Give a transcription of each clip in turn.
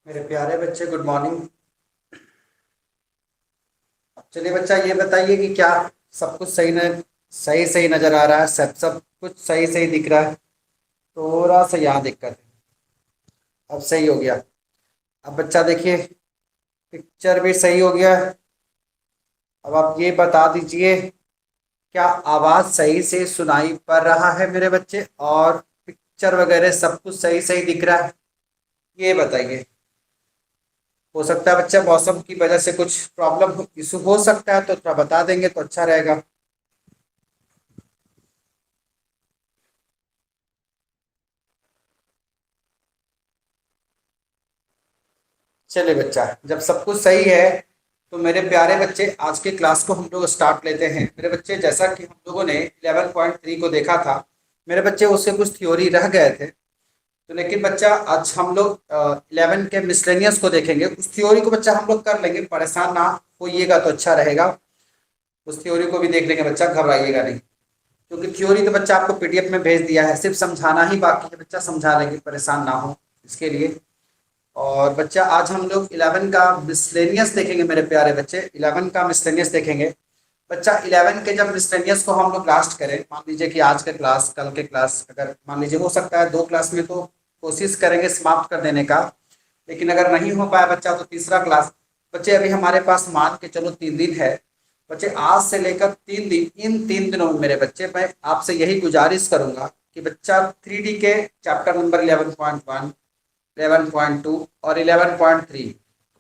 मेरे प्यारे बच्चे, गुड मॉर्निंग। चलिए बच्चा, ये बताइए कि क्या सब कुछ सही सही नजर आ रहा है? सब कुछ सही सही दिख रहा है? थोड़ा सा यहाँ दिक्कत है। अब सही हो गया। अब बच्चा देखिए, पिक्चर भी सही हो गया। अब आप ये बता दीजिए, क्या आवाज सही से सुनाई पड़ रहा है मेरे बच्चे? और पिक्चर वगैरह सब कुछ सही सही दिख रहा है? ये बताइए। हो सकता है बच्चा मौसम की वजह से कुछ प्रॉब्लम इशू हो सकता है, तो थोड़ा बता देंगे तो अच्छा रहेगा। चलिए बच्चा, जब सब कुछ सही है तो मेरे प्यारे बच्चे, आज के क्लास को हम लोग स्टार्ट लेते हैं। मेरे बच्चे, जैसा कि हम लोगों ने 11.3 को देखा था, मेरे बच्चे उसके कुछ थ्योरी रह गए थे। तो लेकिन बच्चा, आज हम लोग 11 के मिसलेनियस को देखेंगे। उस थ्योरी को बच्चा हम लोग कर लेंगे, परेशान ना होइएगा तो अच्छा रहेगा। उस थ्योरी को भी देख लेंगे बच्चा, घबराइएगा नहीं। क्योंकि थ्योरी तो बच्चा आपको पीडीएफ में भेज दिया है, सिर्फ समझाना ही बाकी है बच्चा। समझा लेंगे, परेशान ना हो इसके लिए। और बच्चा, आज हम लोग 11 का मिसलेनियस देखेंगे मेरे प्यारे बच्चे। 11 का मिसलेनियस देखेंगे बच्चा। 11 के जब मिसलेनियस को हम लोग लास्ट करें, मान लीजिए कि आज के क्लास, कल के क्लास, अगर मान लीजिए हो सकता है 2 क्लास में, तो कोशिश करेंगे समाप्त कर देने का। लेकिन अगर नहीं हो पाया बच्चा तो तीसरा क्लास। बच्चे, अभी हमारे पास मान के चलो 3 दिन है बच्चे। आज से लेकर 3 दिन, इन 3 दिनों में मेरे बच्चे, मैं आपसे यही गुजारिश करूंगा कि बच्चा 3D के चैप्टर नंबर 11.1, 11.2 और 11.3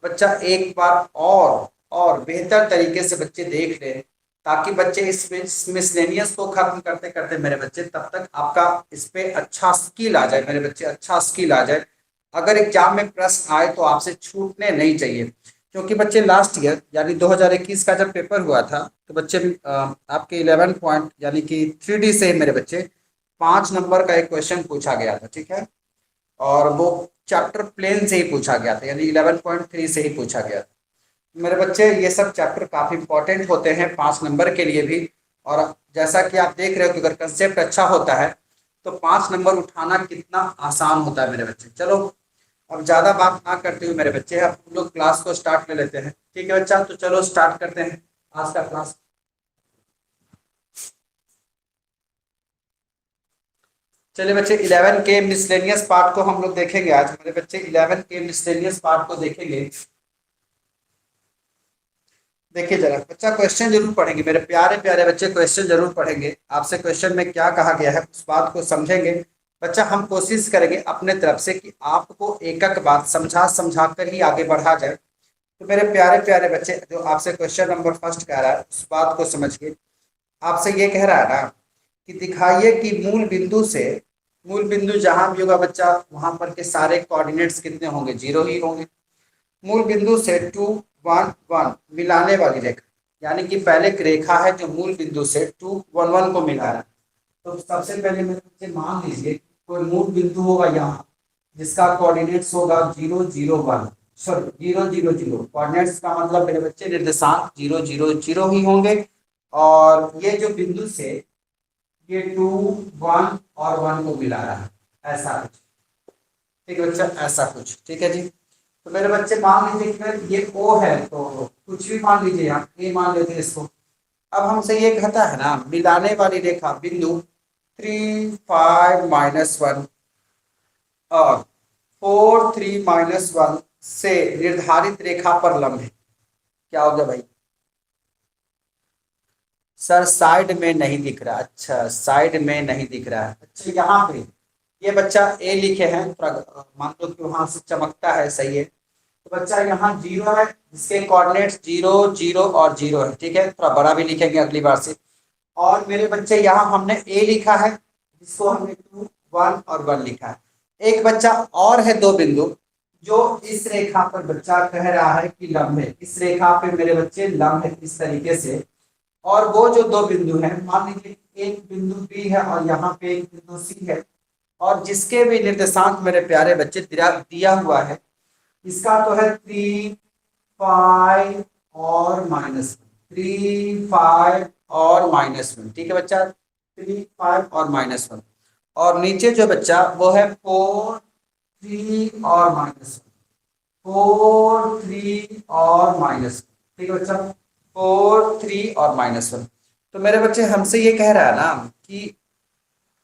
बच्चा एक बार और बेहतर तरीके से बच्चे देख लें, ताकि बच्चे इस मिसलेनियस को खत्म करते करते मेरे बच्चे, तब तक आपका इस पे अच्छा स्किल आ जाए मेरे बच्चे, अच्छा स्किल आ जाए। अगर एग्जाम में प्रश्न आए तो आपसे छूटने नहीं चाहिए। क्योंकि बच्चे, लास्ट ईयर यानी 2021 का जब पेपर हुआ था, तो बच्चे आपके 11 पॉइंट यानी कि 3D से मेरे बच्चे 5 नंबर का एक क्वेश्चन पूछा गया था, ठीक है। और वो चैप्टर प्लेन से ही पूछा गया था, यानी 11.3 से ही पूछा गया था। मेरे बच्चे, ये सब चैप्टर काफ़ी इंपॉर्टेंट होते हैं 5 नंबर के लिए भी। और जैसा कि आप देख रहे हो कि अगर कंसेप्ट अच्छा होता है तो 5 नंबर उठाना कितना आसान होता है मेरे बच्चे। चलो, अब ज़्यादा बात ना करते हुए मेरे बच्चे, अब हम लोग क्लास को स्टार्ट ले लेते हैं। ठीक है बच्चा, तो चलो स्टार्ट करते हैं आज का क्लास। चलिए बच्चे, 11 के मिसलेनियस पार्ट को हम लोग देखेंगे आज मेरे बच्चे। 11 के मिसलेनियस पार्ट को देखेंगे। देखिए जरा बच्चा, क्वेश्चन जरूर पढ़ेंगे मेरे प्यारे प्यारे बच्चे, क्वेश्चन जरूर पढ़ेंगे। आपसे क्वेश्चन में क्या कहा गया है उस बात को समझेंगे। बच्चा, हम कोशिश करेंगे अपने तरफ से कि आपको एक एक बात समझा समझा कर ही आगे बढ़ा जाए। तो मेरे प्यारे प्यारे बच्चे, जो आपसे क्वेश्चन नंबर फर्स्ट कह रहा है उस बात को समझिए। आपसे ये कह रहा है ना कि दिखाइए कि मूल बिंदु जहां भी होगा बच्चा, वहां पर के सारे कोऑर्डिनेट्स कितने होंगे? जीरो ही होंगे। मूल बिंदु से 2, 1, 1 मिलाने वाली रेखा, यानी कि पहले एक रेखा है जो मूल बिंदु से 2, 1, 1 को मिला रहा है। तो सबसे पहले मेरे बच्चे मान लीजिए कोई मूल बिंदु होगा यहाँ, जिसका कोऑर्डिनेट्स होगा 0, 0, 1, सॉरी 0, 0, 0। कोऑर्डिनेट्स का मतलब मेरे बच्चे निर्देशांक 0, 0, 0 ही होंगे। और ये जो बिंदु से ये 2, 1 और 1 को मिला रहा है, ऐसा कुछ। ठीक है बच्चा, ऐसा कुछ, ठीक है जी। तो मेरे बच्चे, मान लीजिए कि ये ओ है, तो कुछ भी मान लीजिए, यहाँ ए मान लेते हैं इसको। अब हमसे ये कहता है ना, मिलाने वाली रेखा बिंदु 3, 5, -1 और 4, 3, -1 से निर्धारित रेखा पर लंब है। क्या हो गया भाई? सर, साइड में नहीं दिख रहा। अच्छा, साइड में नहीं दिख रहा है। अच्छा, यहाँ पे ये बच्चा ए लिखे हैं, थोड़ा मान लो कि वहां से चमकता है, सही है। तो बच्चा, यहाँ 0 है, जिसके कोऑर्डिनेट्स 0, 0 और 0 है, ठीक है। थोड़ा बड़ा भी लिखेंगे अगली बार से। और मेरे बच्चे, यहाँ हमने ए लिखा है, जिसको हमने 2, 1 और 1 लिखा है। एक बच्चा और है, दो बिंदु, जो इस रेखा पर बच्चा कह रहा है कि लंब है। इस रेखा पे मेरे बच्चे लंब है इस तरीके से। और वो जो दो बिंदु हैं, मान लीजिए एक बिंदु बी है और यहाँ पे एक बिंदु सी है, और जिसके भी निर्देशांक मेरे प्यारे बच्चे दिया हुआ है। इसका तो है 3, 5 और -1, 3, 5 और -1, ठीक है बच्चा। 3, 5 और -1। और नीचे जो बच्चा वो है 4, 3 और -1। 4 3 और -1। ठीक है बच्चा, 4 3 और -1। तो मेरे बच्चे हमसे ये कह रहा है ना कि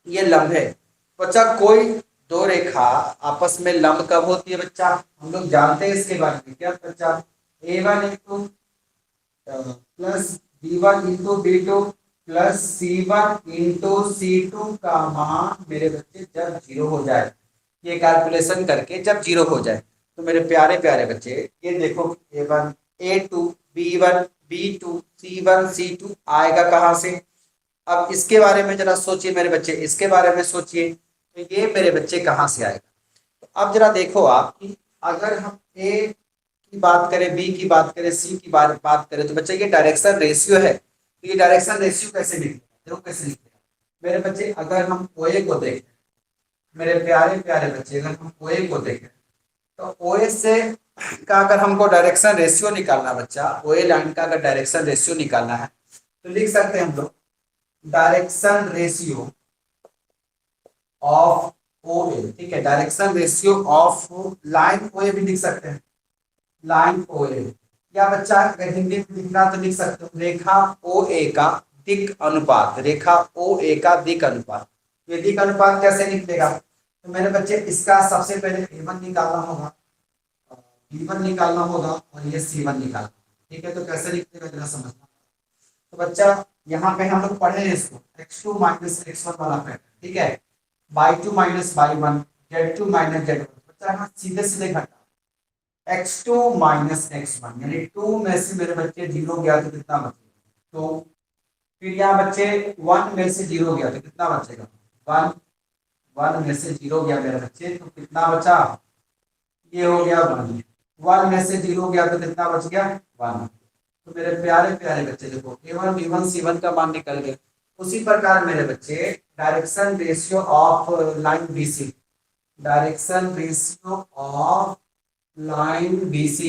ये लंब है। बच्चा कोई दो रेखा आपस में लंब कब होती है बच्चा? हम लोग जानते हैं इसके बारे में। क्या बच्चा? A1 into plus B1 into B2 plus C1 into C2 का मान मेरे बच्चे जब 0 हो जाए, ये कैलकुलेशन करके जब 0 हो जाए, तो मेरे प्यारे प्यारे बच्चे ये देखो A1 A2 B1 B2 C1 C2 आएगा कहाँ से? अब इसके बारे में जरा सोचिए मेरे बच्चे, इसके बारे में सोचिए, तो ये मेरे बच्चे कहाँ से आएगा? तो अब जरा देखो आप कि अगर हम ए की बात करें, बी की बात करें, सी की बात करें, तो बच्चे ये डायरेक्शन रेशियो है। तो ये डायरेक्शन रेशियो कैसे निकलेगा? देखो कैसे निकलेगा मेरे बच्चे। अगर हम ओए को देखें, मेरे प्यारे प्यारे बच्चे, अगर हम ओए को देखें तो ओए से का अगर हमको डायरेक्शन रेशियो निकालना बच्चा, ओए लाइन का अगर डायरेक्शन रेशियो निकालना है तो लिख सकते हैं हम लोग डायरेक्शन रेशियो ऑफ ओ ए। ठीक है, डायरेक्शन रेशियो ऑफ लाइन ओ ए भी लिख सकते हैं, लाइन ओ ए। या बच्चा अगर हिंदी में लिखना तो लिख सकते हो रेखा ओ ए का दिक अनुपात, रेखा ओ ए का दिक अनुपात। ये दिक अनुपात कैसे निकलेगा? तो मेरे बच्चे इसका सबसे पहले A1 निकालना होगा, B1 निकालना होगा और ये C1 निकालना। ठीक है, तो कैसे निकलेगा जरा समझना। तो बच्चा यहाँ पे हम लोग पढ़े हैं इसको x2 माइनस x1 वाला पैटर्न। ठीक है, y2 minus y1 z2 minus z1। बच्चा यहाँ सीधे सीधे घटा x2 माइनस x1 यानी 2 में से मेरे बच्चे 0 गया तो कितना बचेगा? तो फिर यहाँ बच्चे 1 में से 0 गया तो कितना बचेगा? 1। 1 में से 0 गया मेरे बच्चे तो कितना बचा? ये हो गया 1। 1 में से 0 गया तो कितना बच गया? 1। तो मेरे प्यारे प्यारे बच्चे देखो A1 B1 C1 का मान निकल गया। उसी प्रकार मेरे बच्चे direction ratio of line BC, direction ratio of line BC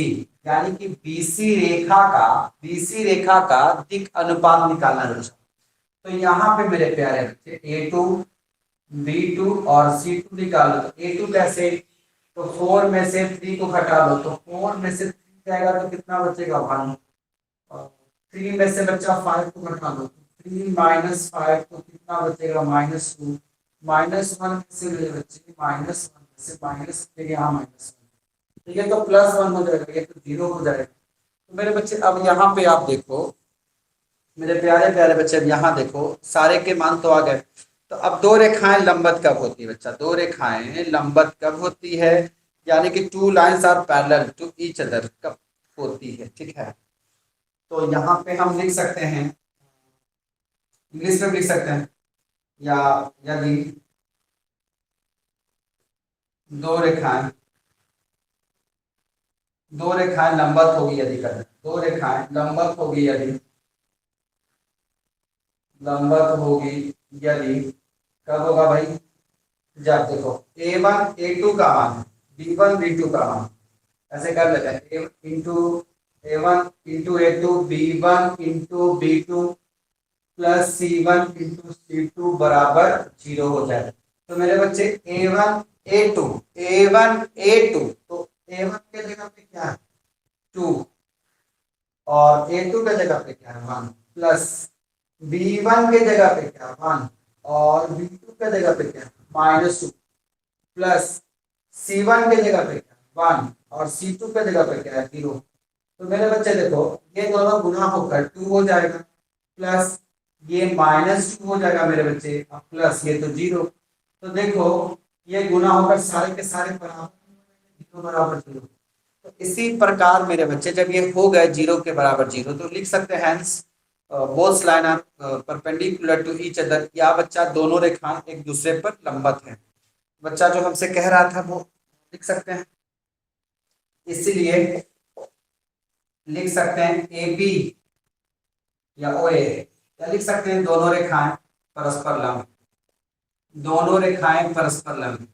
यानी कि BC रेखा का दिक अनुपात निकालना है। तो यहाँ पे मेरे प्यारे बच्चे A2 B2 और C2 निकालो। तो A2 कैसे? तो 4 में से 3 को घटा दो तो 4 में से 3 जाएगा तो कितना बचेगा? 1। 3 में से बच्चा 5 को घटा दो, 3 माइनस 5 तो कितना बचेगा? -2। -1 से मेरे बच्चे -1 से माइनस यहाँ -1। ठीक है, तो +1 हो जाएगा, ये तो 0 हो जाएगा। तो मेरे बच्चे अब यहाँ पे आप देखो मेरे प्यारे प्यारे बच्चे, अब यहाँ देखो सारे के मान तो आ गए। तो अब दो रेखाएं लंबवत कब होती है बच्चा? दो रेखाएं लंबवत कब होती है? यानी कि 2 lines are parallel to each other कब होती है? ठीक है, तो यहाँ पे हम लिख सकते हैं, इंग्लिश में लिख सकते हैं, या यदि दो रेखाएं लंबवत होगी, यदि कर दो रेखाएं लंबवत होगी यदि कब होगा भाई? जब देखो A1 A2 का मान B1 B2 का मान, ऐसे कर लेते हैं A1 into A2 B1 into B2 plus C1 into C2 बराबर 0 हो जाए। तो मेरे बच्चे A1 A2 तो A1 के जगह पे क्या है? 2 और A2 के जगह पे क्या है? 1 प्लस B1 के जगह पे क्या है? 1 और B2 के जगह पे क्या है? -2 प्लस C1 के जगह पे क्या है? 1 और C2 के जगह पे क्या है? 0। तो मेरे बच्चे देखो ये दोनों गुना होकर 2 हो जाएगा, प्लस ये -2 हो जाएगा मेरे बच्चे, प्लस ये तो 0। तो देखो ये गुना होकर सारे के सारे बराबर 0। तो इसी प्रकार मेरे बच्चे जब ये हो गए 0 के बराबर 0 तो लिख सकते हैं hence both line are perpendicular to each other, या बच्चा दोनों रेखाएं एक दूसरे पर लंबवत हैं। बच्चा जो हमसे कह रहा था वो लिख सकते हैं, इसीलिए लिख सकते हैं ए बी या ओ ए, या लिख सकते हैं दोनों रेखाएं परस्पर लंब, दोनों रेखाएं परस्पर लंब,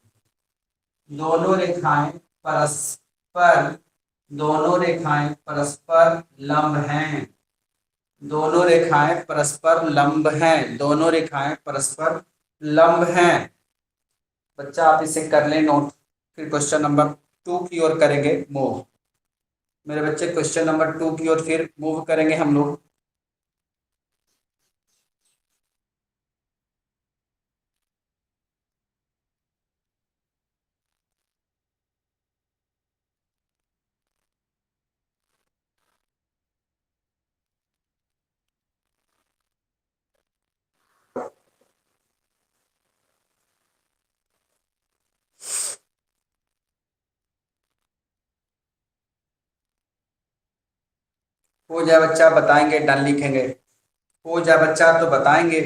दोनों रेखाएं परस्पर दोनों रेखाएं परस्पर लंब हैं, दोनों रेखाएं परस्पर लंब हैं, दोनों रेखाएं परस्पर लंब हैं। बच्चा आप इसे कर लें नोट। फिर क्वेश्चन नंबर टू की ओर करेंगे मूव। मेरे बच्चे क्वेश्चन नंबर 2 की ओर फिर मूव करेंगे हम लोग। हो जाए बच्चा बताएंगे, डन लिखेंगे। हो जाए बच्चा तो बताएंगे।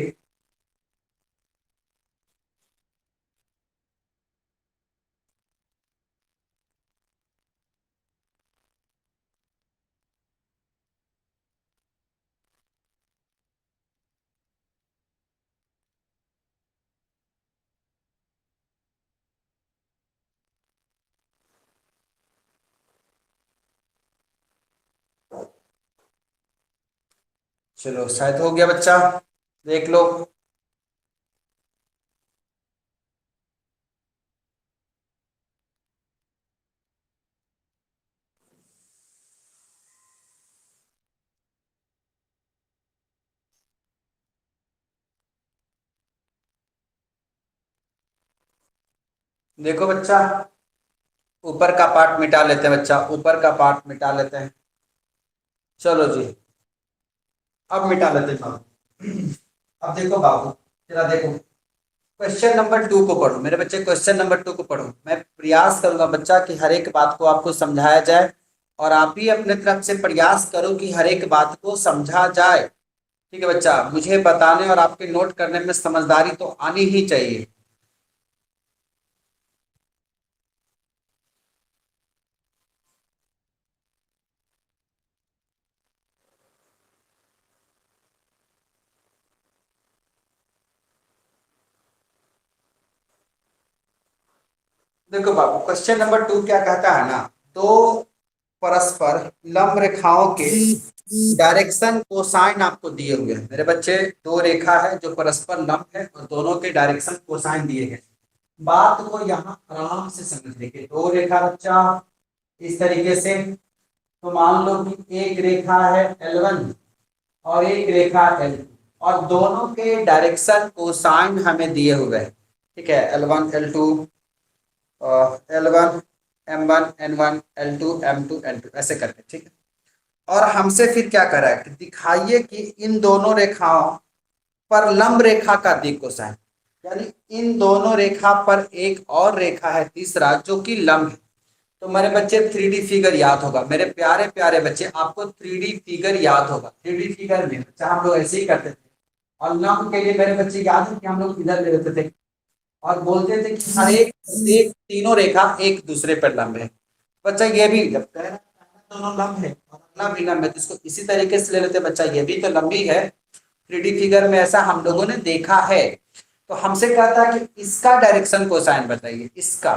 चलो शायद हो गया बच्चा, देख लो। देखो बच्चा, ऊपर का पार्ट मिटा लेते हैं बच्चा, ऊपर का पार्ट मिटा लेते हैं। चलो जी, अब मिटा लेते हैं बाबू। अब देखो बाबू, जरा देखो, क्वेश्चन नंबर 2 को पढ़ो मेरे बच्चे, क्वेश्चन नंबर 2 को पढ़ो। मैं प्रयास करूंगा बच्चा कि हर एक बात को आपको समझाया जाए, और आप भी अपने तरफ से प्रयास करो कि हर एक बात को समझा जाए। ठीक है बच्चा, मुझे बताने और आपके नोट करने में समझदारी तो आनी ही चाहिए। देखो बाबू, क्वेश्चन नंबर 2 क्या कहता है ना, दो परस्पर लंब रेखाओं के डायरेक्शन कोसाइन आपको दिए हुए हैं। मेरे बच्चे, दो रेखा है जो परस्पर लंब है और दोनों के डायरेक्शन कोसाइन दिए गए। बात को यहाँ आराम से समझ लीजिए। दो रेखा बच्चा इस तरीके से, तो मान लो कि एक रेखा है L1 और एक रेखा L2, और दोनों के डायरेक्शन कोसाइन हमें दिए हुए हैं। ठीक है, L1 L2, L1 M1 N1 L2 M2 N2 ऐसे करके। ठीक है, और हमसे फिर क्या करा है कि दिखाइए कि इन दोनों रेखाओं पर लंब रेखा का दिक् कोसाइन, यानी इन दोनों रेखा पर एक और रेखा है तीसरा जो कि लंब है। तो मेरे बच्चे 3D फिगर याद होगा, मेरे प्यारे प्यारे बच्चे, आपको 3D फिगर याद होगा। 3D फिगर में बच्चा हम लोग ऐसे ही करते थे, और लंब के लिए मेरे बच्चे याद है कि हम लोग इधर ले लेते थे और बोलते थे कि हर एक एक तीनों रेखा एक दूसरे पर लंब है। बच्चा ये भी जब कह रहा है दोनों लंब है और अगला भी लंब है, तो इसको इसी तरीके से ले लेते हैं बच्चा, ये भी तो लंबी है। 3D फिगर में ऐसा हम लोगों ने देखा है। तो हमसे कहता है कि इसका डायरेक्शन कोसाइन बताइए, इसका।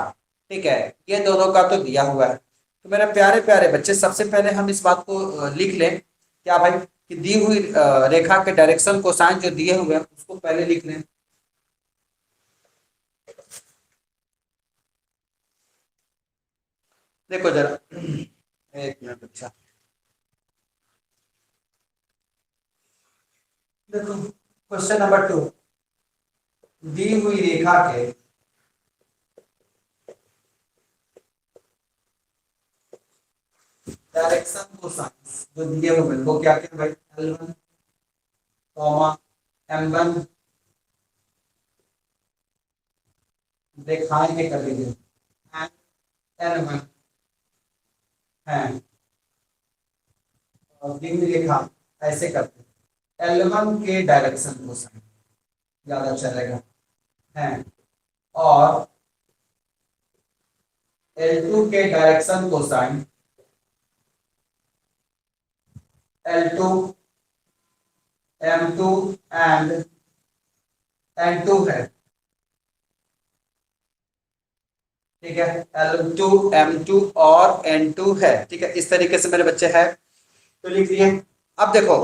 ठीक है, ये दोनों का तो दिया हुआ है। तो मेरे प्यारे प्यारे बच्चे, सबसे पहले हम इस बात को लिख लें क्या भाई, कि दी हुई रेखा के डायरेक्शन कोसाइन जो दिए हुए हैं उसको पहले लिख लें। देखो जरा, एक मिनट बच्चा, देखो क्वेश्चन नंबर 2, दी हुई रेखा के डायरेक्शन कोसाइन जो दिए हुए हैं वो क्या क्या भाई, L1 कॉमा M1 दिखाएंगे कर लीजिए, N1 है, और दी हुई रेखा ऐसे करते हैं L1 के डायरेक्शन कोसाइन ज्यादा चलेगा है, और L2 के direction cosine L2 M2 and N2 है। ठीक है, L2 M2 और N2 है। ठीक है, इस तरीके से मेरे बच्चे है, तो लिख दिए। अब देखो,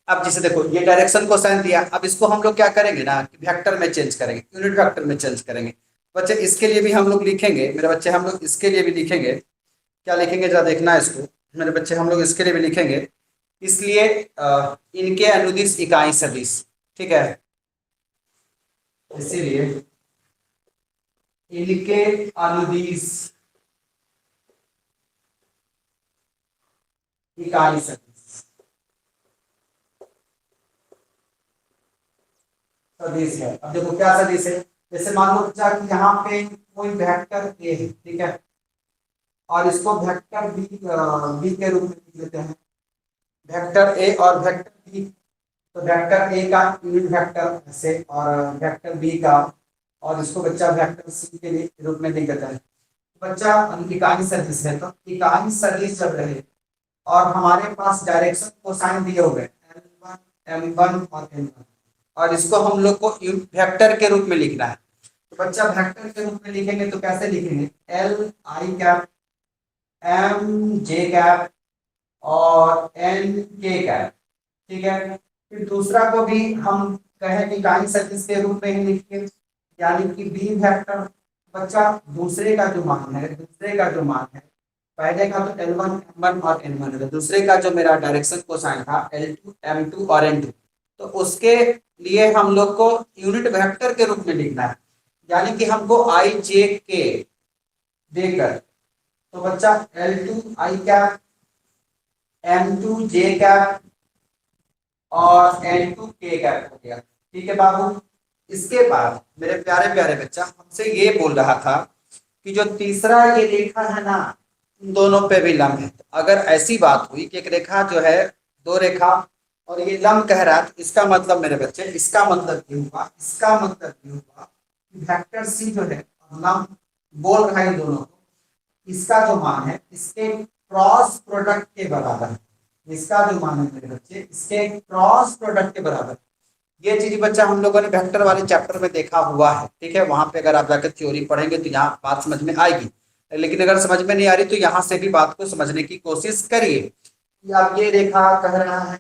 अब जैसे देखो ये डायरेक्शन कोसाइन दिया, अब इसको हम लोग क्या करेंगे ना, वेक्टर में चेंज करेंगे, यूनिट वेक्टर में चेंज करेंगे। बच्चे इसके लिए भी हम लोग लिखेंगे, मेरे बच्चे हम लोग इसके लिए भी लिखेंगे। क्या लिखेंगे जरा देखना है इसको मेरे बच्चे, हम लोग इसके लिए भी लिखेंगे। इसलिए इनके अनुदिश इकाई सदिश, ठीक है, इसीलिए इनके अनुदिश इकाई सदिश, सदिश है। अब देखो क्या सदिश है, जैसे मान लो बच्चा कि यहाँ पे कोई वेक्टर ए है, ठीक है, और इसको वेक्टर बी बी के रूप में लिख लेते हैं, वेक्टर ए और वेक्टर बी। तो वेक्टर ए का यूनिट वेक्टर ऐसे, और वेक्टर बी का, और इसको बच्चा वेक्टर सी के लिए रूप में लिख देता है। बच्चा इकाई सदिश है, तो इकाई सदिश जब रहे और हमारे पास डायरेक्शन कोसाइन दिए हुए L1 M1 और N1, और इसको हम लोग को वेक्टर के रूप में लिखना है। तो बच्चा वेक्टर के रूप में लिखेंगे तो कैसे लिखेंगे, L I cap M J cap और N K कैप, ठीक है। फिर दूसरा को भी हम कहें इकाई सदिश के रूप में ही लिखेंगे, यानी कि बी वेक्टर। बच्चा दूसरे का जो मान है, दूसरे का जो मान है, पहले का तो L1 M1 और N1 है, दूसरे का जो मेरा डायरेक्शन कोसाइन था L2 M2 और N2, तो उसके लिए हम लोग को यूनिट वेक्टर के रूप में लिखना है, यानी कि हमको आई जे के देकर, तो बच्चा L2 I cap M2 J cap और N2 K कैप हो गया, ठीक है बाबू। इसके बाद मेरे प्यारे प्यारे बच्चा हमसे ये बोल रहा था कि जो तीसरा ये रेखा है ना, इन दोनों पे भी लंब है। तो अगर ऐसी बात हुई कि एक रेखा जो है, दो रेखा और ये लंब कह रहा है, तो इसका मतलब मेरे बच्चे, इसका मतलब ये हुआ, इसका मतलब ये हुआ कि वेक्टर सी जो है लंब बोल रहा है इन दोनों को, इसका जो मान है इसके क्रॉस प्रोडक्ट के बराबर है। इसका जो मान है मेरे बच्चे, इसके क्रॉस प्रोडक्ट के बराबर। ये चीज बच्चा हम लोगों ने वेक्टर वाले चैप्टर में देखा हुआ है, ठीक है, वहां पे अगर आप जाकर थ्योरी पढ़ेंगे तो यहाँ बात समझ में आएगी। लेकिन अगर समझ में नहीं आ रही तो यहाँ से भी बात को समझने की कोशिश करिए कि अब ये रेखा कह रहा है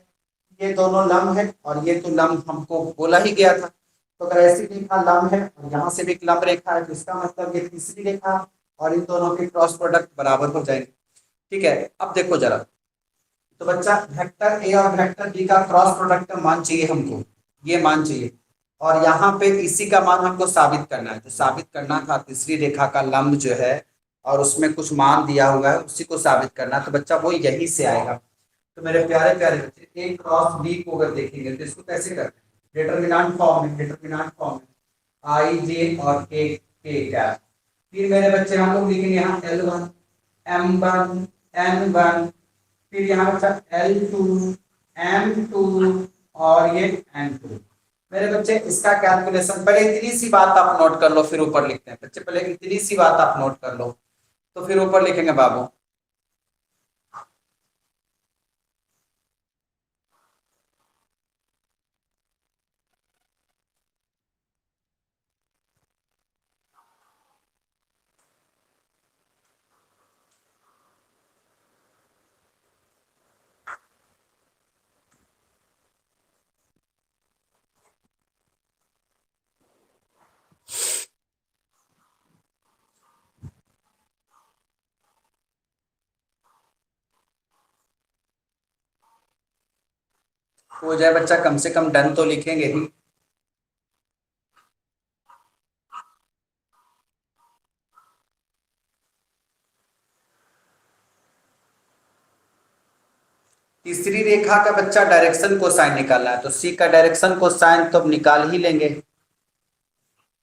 ये दोनों लंब है, और ये तो लंब हमको बोला ही गया था। तो अगर ऐसी रेखा लंब है और यहाँ से भी एक लंब रेखा है, तो इसका मतलब ये तीसरी रेखा और इन दोनों के क्रॉस प्रोडक्ट बराबर हो जाएंगे, ठीक है। अब देखो जरा, तो बच्चा वेक्टर ए और वेक्टर बी का क्रॉस प्रोडक्ट का मान चाहिए हमको, ये मान चाहिए, और यहाँ पे इसी का मान हमको साबित करना है। तो साबित करना था तीसरी रेखा का लंब जो है और उसमें कुछ मान दिया हुआ है, उसी को साबित करना है। तो बच्चा वो यहीं से आएगा। तो मेरे प्यारे प्यारे बच्चे, ए क्रॉस बी को अगर देखेंगे तो इसको कैसे करते हैं, डिटरमिनेंट फॉर्म में, डिटरमिनेंट फॉर्म में आई जे और के कैप। फिर मेरे बच्चे हम लोग लिखेंगे यहाँ L1 M1 N1, फिर यहाँ बचा L2 M2 और ये N2। मेरे बच्चे इसका कैलकुलेशन, पहले इतनी सी बात आप नोट कर लो फिर ऊपर लिखते हैं बच्चे, पहले इतनी सी बात आप नोट कर लो तो फिर ऊपर लिखेंगे बाबू। हो जाए बच्चा, कम से कम डन तो लिखेंगे ही। तीसरी रेखा का बच्चा डायरेक्शन को साइन निकालना है, तो सी का डायरेक्शन को साइन तो अब निकाल ही लेंगे।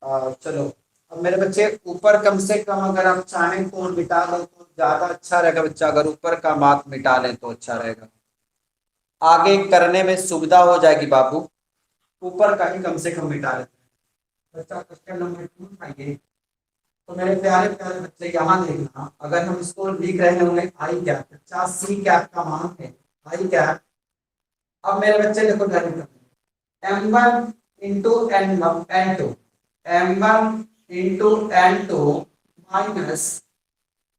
चलो, अब मेरे बच्चे ऊपर कम से कम अगर आप चाहें तो मिटा दो तो ज्यादा अच्छा रहेगा बच्चा, अगर ऊपर का मात मिटा लें तो अच्छा रहेगा, आगे करने में सुविधा हो जाएगी बाबू। ऊपर का ही कम से कम मिटा लेते हैं बच्चा। क्वेश्चन नंबर 2 था ये। तो मेरे प्यारे प्यारे बच्चे यहाँ देखना, अगर हम इसको लिख रहे होंगे आई कैप, बच्चा सी कैप का मान है आई कैप। अब मेरे बच्चे देखो direct M1 into N2, M1 into N2 minus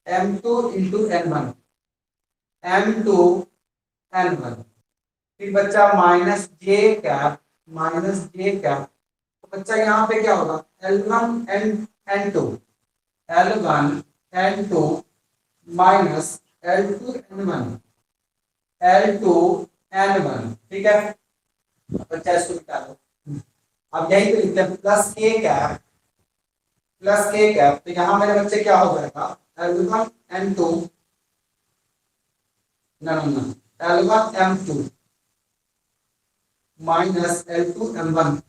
M2 into N1, M2 N1, फिर बच्चा माइनस जे कैप, माइनस जे कैप। तो बच्चा यहाँ पे क्या होगा, L1 N N2, L1 N2 minus L2 N1, L2 N1, ठीक है। बच्चा इसको निकाल दो। अब यही तो लिखते हैं प्लस के कैप, प्लस के कैप, तो यहाँ मेरे बच्चे क्या हो जाएगा L1 N2, no, L1 M2 minus L2 M1।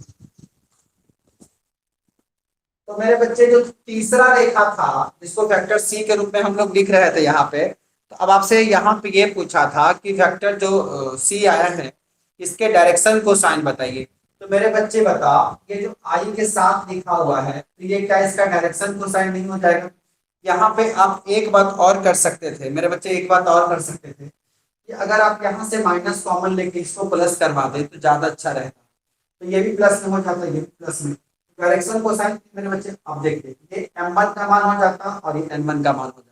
तो मेरे बच्चे जो तीसरा रेखा था जिसको वेक्टर सी के रूप में हम लोग लिख रहे थे यहाँ पे, तो अब आपसे यहाँ पे ये पूछा था कि वेक्टर जो सी आया है इसके डायरेक्शन को साइन बताइए। तो मेरे बच्चे बता, ये जो आई के साथ लिखा हुआ है तो ये क्या इसका डायरेक्शन को साइन नहीं हो जाएगा? यहाँ पे आप एक बात और कर सकते थे मेरे बच्चे, एक बात और कर सकते थे कि अगर आप यहाँ से माइनस कॉमन लेके इसको प्लस करवा दे तो ज्यादा अच्छा रहता। तो ये भी प्लस में हो जाता, ये भी प्लस में। डायरेक्शन कोसाइन मेरे बच्चे आप देखते ये m1 का मान हो जाता और ये n1 का मान हो जाता,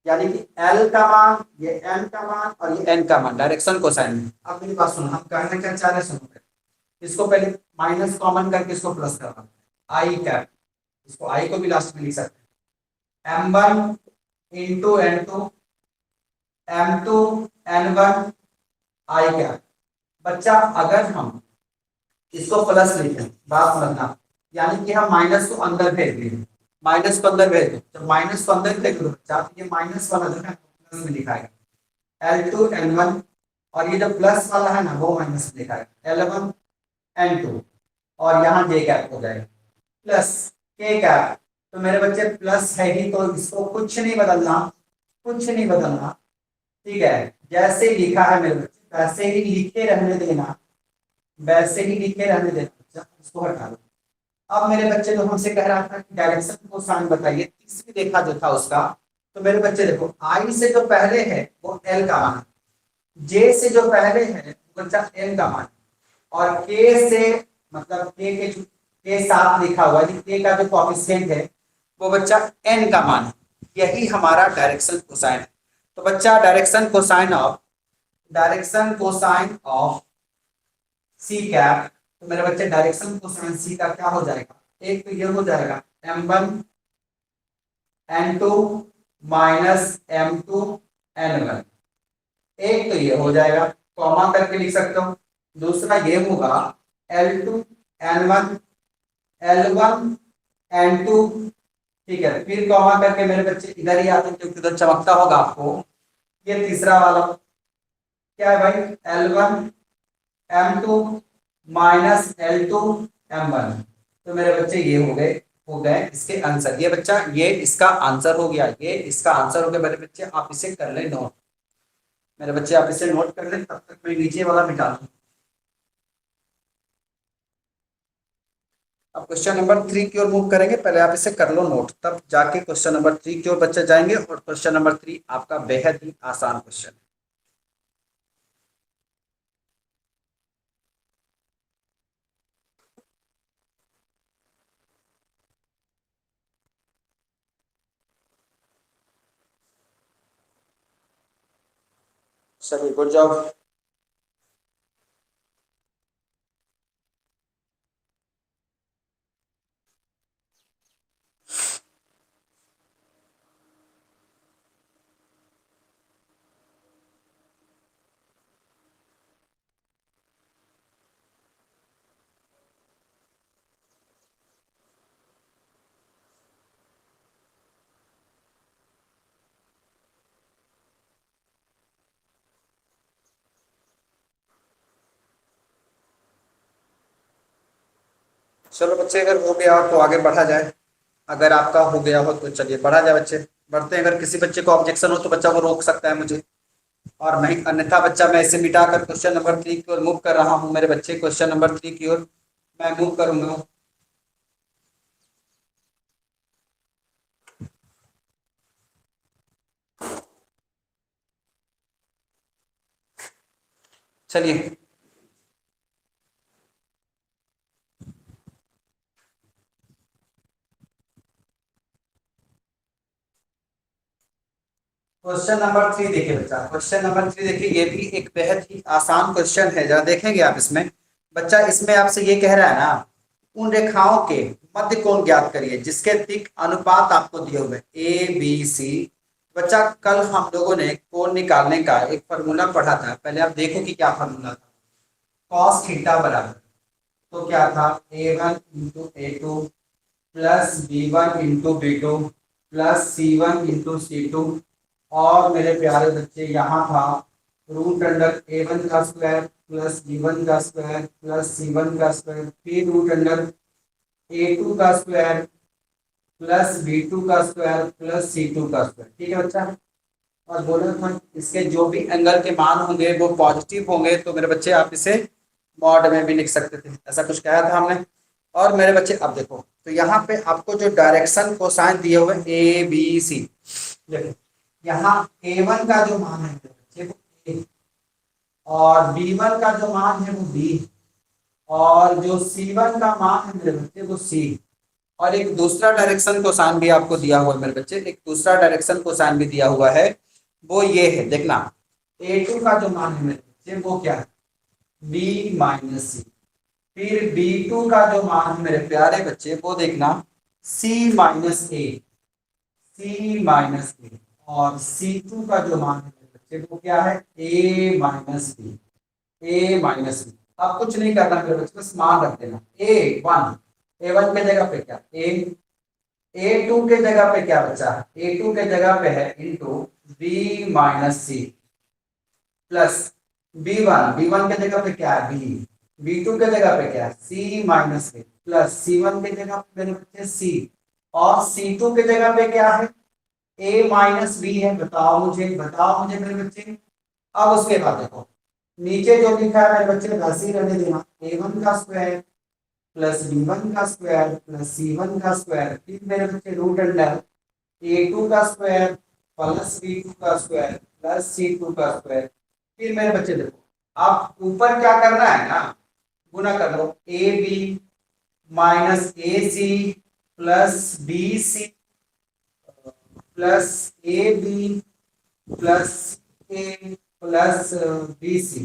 यानी कि l का मान, ये n का मान और ये n का मान डायरेक्शन कोसाइन में। अब मेरी बात सुनो, हम कहना क्या चाह रहे सुनो, इसको पहले माइनस कॉमन करके इसको प्लस करवा आई कैप, इसको आई को भी लास्ट में लिख सकते हैं m1 into n2 m2 n1 आई कैप। बच्चा अगर हम इसको प्लस लिखें, बात समझना, यानी कि हम माइनस को अंदर भेज दें, माइनस को अंदर भेज दो, जब माइनस को अंदर भेज दो बच्चा ये माइनस वाला जो है प्लस में लिखाएगा L2 N1, और ये जो प्लस वाला है ना वो माइनस में लिखाएगा L1 N2, और यहाँ J कैप हो जाएगा प्लस K कैप। तो मेरे बच्चे प्लस है ही तो इसको कुछ नहीं बदलना, कुछ नहीं बदलना, ठीक है। जैसे लिखा है मेरे बच्चे वैसे ही लिखे रहने देना, वैसे ही लिखे रहने देना, इसको हटा दो। अब मेरे बच्चे जो हमसे कह रहा था कि डायरेक्शन को साइन बताइए, तीसरी रेखा जो था उसका, तो मेरे बच्चे देखो आई से जो पहले है वो एल का मान, जे से जो पहले है वो बच्चा एल का मान, और के से मतलब के साथ लिखा हुआ है के का जो कोएफिशिएंट है वो बच्चा एन का मान, यही हमारा डायरेक्शन कोसाइन है। तो बच्चा direction cosine of C cap, तो मेरे बच्चे डायरेक्शन कोसाइन सी का क्या हो जाएगा, एक तो ये हो जाएगा m1 n2 minus m2 n1, एक तो ये हो जाएगा कॉमा करके लिख सकते हो, दूसरा ये होगा L2 N1 L1 N2, ठीक है, फिर कॉमा करके मेरे बच्चे इधर ही आते हैं क्योंकि उधर चमकता होगा आपको। ये तीसरा वाला क्या है भाई L1 M2 minus L2 M1, तो मेरे बच्चे ये हो गए इसके आंसर। ये बच्चा ये इसका आंसर हो गया, ये इसका आंसर हो गया मेरे बच्चे। आप इसे कर ले नोट, मेरे बच्चे आप इसे नोट कर लें, तब तक मैं नीचे वाला मिटा दूं। अब क्वेश्चन नंबर 3 की ओर मूव करेंगे, पहले आप इसे कर लो नोट, तब जाके क्वेश्चन नंबर 3 की ओर बच्चे जाएंगे। और क्वेश्चन नंबर 3 आपका बेहद ही आसान क्वेश्चन है। चलिए गुड जॉब। चलो बच्चे अगर हो गया हो तो आगे बढ़ा जाए, अगर आपका हो गया हो तो चलिए बढ़ा जाए बच्चे, बढ़ते हैं। अगर किसी बच्चे को ऑब्जेक्शन हो तो बच्चा को रोक सकता है मुझे, और नहीं अन्यथा बच्चा मैं इसे मिटाकर क्वेश्चन नंबर 3 की ओर मूव कर रहा हूँ। मेरे बच्चे क्वेश्चन नंबर 3 की ओर मैं मूव करूंगा। चलिए क्वेश्चन नंबर 3 देखिए बच्चा, क्वेश्चन नंबर 3 देखिए, ये भी एक बेहद ही आसान क्वेश्चन है। जरा देखेंगे आप इसमें, बच्चा इसमें आपसे ये कह रहा है ना उन रेखाओं के मध्य कोण ज्ञात करिए जिसके दिक अनुपात आपको दिए हुए ए बी सी। बच्चा कल हम लोगों ने कोण निकालने का एक फॉर्मूला पढ़ा था, पहले आप देखो कि क्या फॉर्मूला था। कॉस थीटा बराबर, तो क्या था, A one into A two plus B one into B two plus C one into C two. और मेरे प्यारे बच्चे यहाँ था रूट अंडर ए वन का स्क्वायर प्लस बी वन का स्क्वायर प्लस सी वन का स्क्वायर, फिर रूट अंडर ए टू का स्क्वायर प्लस बी टू का स्क्वायर प्लस सी टू का स्क्वायर। ठीक है बच्चा। और बोला था इसके जो भी एंगल के मान होंगे वो पॉजिटिव होंगे, तो मेरे बच्चे आप इसे मॉड में भी लिख सकते थे, ऐसा कुछ कहा था हमने। और मेरे बच्चे अब देखो, तो यहाँ पे आपको जो डायरेक्शन कोसाइन दिए हुए ए बी सी, देखो यहाँ ए वन का जो मान है मेरे बच्चे वो ए, और बी वन का जो मान है वो बी, और जो सी वन का मान है मेरे बच्चे वो सी। और एक दूसरा डायरेक्शन कोसाइन भी आपको दिया हुआ है मेरे बच्चे, एक दूसरा डायरेक्शन कोसाइन भी दिया हुआ है, वो ये है देखना, ए टू का जो मान है मेरे बच्चे वो क्या है, बी माइनस सी। फिर बी टू का जो मान है मेरे प्यारे बच्चे वो देखना, सी माइनस ए, सी माइनस ए। और सी टू का जो मान है मेरे बच्चे वो क्या है, ए माइनस बी, ए माइनस बी। अब कुछ नहीं करना मेरे बच्चे, बस मान रख देना ए वन, ए वन के जगह पे क्या ए टू के जगह पे क्या बचा, ए टू के जगह पे है into B minus C plus B one के जगह पे क्या है बी टू के जगह पे क्या है सी माइनस ए प्लस सी वन के जगह पे मेरे बच्चे सी, और सी टू के जगह पे क्या है ए माइनस बी है। बताओ मुझे मेरे बच्चे। अब उसके बाद देखो नीचे जो लिखा है मेरे बच्चे वैसे ही रहने देना, ए वन का स्क्वायर प्लस बी वन का स्क्वायर प्लस सी वन का स्क्वायर, फिर मेरे बच्चे रूट अंडर ए टू का स्क्वायर प्लस बी टू का स्क्वायर प्लस सी टू का स्क्वायर। फिर मेरे बच्चे देखो, आप ऊपर क्या करना है ना, गुना कर लो A B minus A C plus B C plus A B plus A plus B C.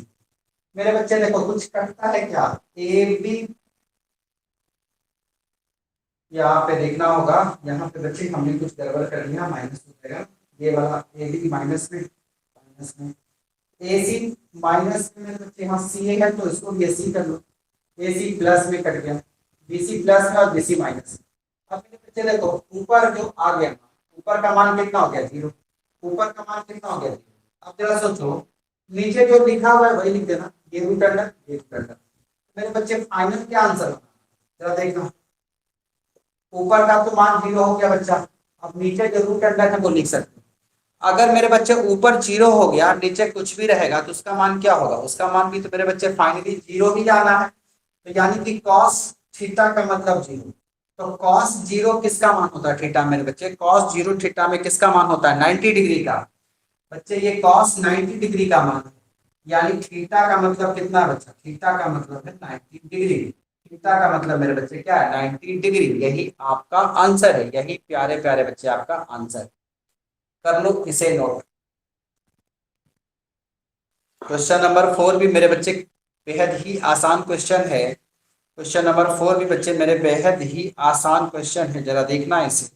मेरे बच्चे देखो कुछ कटता है क्या, ए बी यहाँ पे देखना होगा, यहाँ पे बच्चे हमने कुछ गड़बड़ कर दिया, माइनस हो जाएगा ये वाला, ए बी माइनस में ए सी माइनस में मेरे बच्चे यहाँ सी है तो इसको भी सी कर लो, ए सी प्लस में कट गया, बी सी प्लस में और बी सी माइनस। अब मेरे बच्चे देखो ऊपर जो आ गया, ऊपर का मान कितना हो गया जीरो, ऊपर का मान कितना हो गया जीरो। अब जरा सोचो नीचे जो लिखा हुआ है वही लिख देना, ये रूट अंडर ये रूट अंडर। मेरे बच्चे फाइनल क्या आंसर होगा जरा देखना, ऊपर का तो मान जीरो हो गया बच्चा, अब नीचे जो रूट अंडर है वो लिख सकते हो। अगर मेरे बच्चे ऊपर जीरो हो गया नीचे कुछ भी रहेगा तो उसका मान क्या होगा, उसका मान भी तो मेरे बच्चे फाइनली जीरो ही जाना है। तो यानी कि कॉस थीटा का मतलब जीरो, तो कॉस जीरो किसका मान होता है थीटा मेरे बच्चे, कॉस जीरो थीटा में किसका मान होता है 90 डिग्री का। बच्चे ये कॉस 90 डिग्री का मान है, यानी थीटा का मतलब कितना बच्चा, थीटा का मतलब है 90 डिग्री। थीटा का मतलब मेरे बच्चे क्या है 90 डिग्री, यही आपका आंसर है, यही प्यारे प्यारे बच्चे आपका आंसर। कर लो इसे नोट। क्वेश्चन नंबर 4 भी मेरे बच्चे बेहद ही आसान क्वेश्चन है, क्वेश्चन नंबर 4 भी बच्चे मेरे बेहद ही आसान क्वेश्चन है, जरा देखना इसे।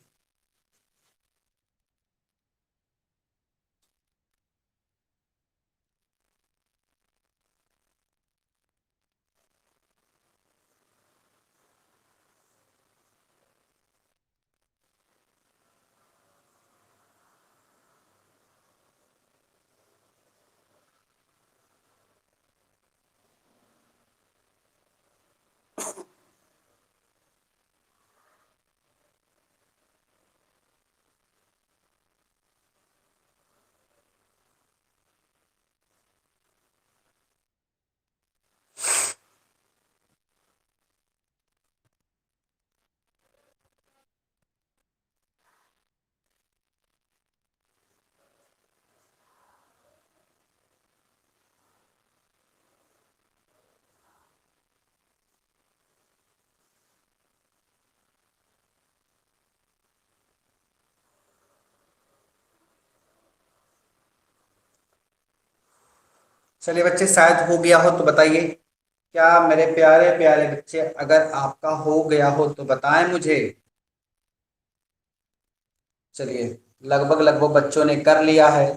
चलिए बच्चे शायद हो गया हो तो बताइए, क्या मेरे प्यारे प्यारे बच्चे, अगर आपका हो गया हो तो बताएं मुझे। चलिए, लगभग लगभग बच्चों ने कर लिया है।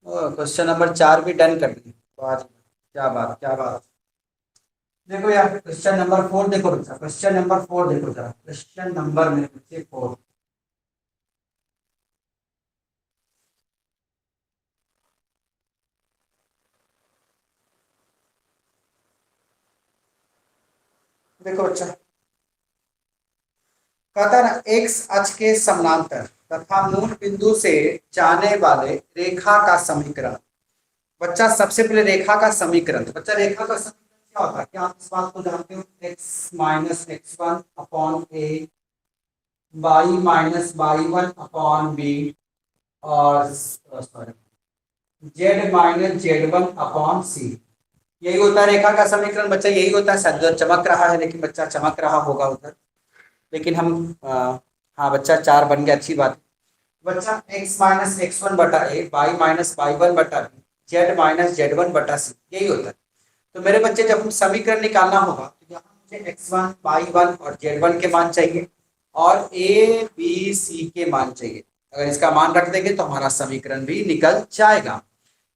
क्वेश्चन नंबर 4 भी डन कर दिया। वाह जी, क्या बात क्या बात। देखो यार, क्वेश्चन नंबर 4 देखो बच्चा, क्वेश्चन नंबर 4 देखो जरा, क्वेश्चन नंबर मेरे बच्चे 4। देखो बच्चा, कहता है ना, एक्स अक्ष के समानांतर तथा मूल बिंदु से जाने वाले रेखा का समीकरण। बच्चा सबसे पहले रेखा का समीकरण, तो बच्चा रेखा का समीकरण क्या होता है, क्या आप इस बात को जानते हो? X minus x one upon A, Y minus Y one upon B, और sorry z minus Z one upon C. यही होता है रेखा का समीकरण बच्चा, यही होता है। शायद उधर चमक रहा है, लेकिन बच्चा चमक रहा होगा उधर, लेकिन हम हाँ बच्चा 4 बन गया, अच्छी बात। बच्चा एक्स माइनस एक्स वन बटा A, Y minus Y one बटा B, Z minus Z one बटा सी, यही होता है। तो मेरे बच्चे, जब हम समीकरण निकालना होगा तो यहाँ मुझे एक्स वन वाई वन और जेड वन के मान चाहिए, और ए बी सी के मान चाहिए। अगर इसका मान रख देंगे तो हमारा समीकरण भी निकल जाएगा।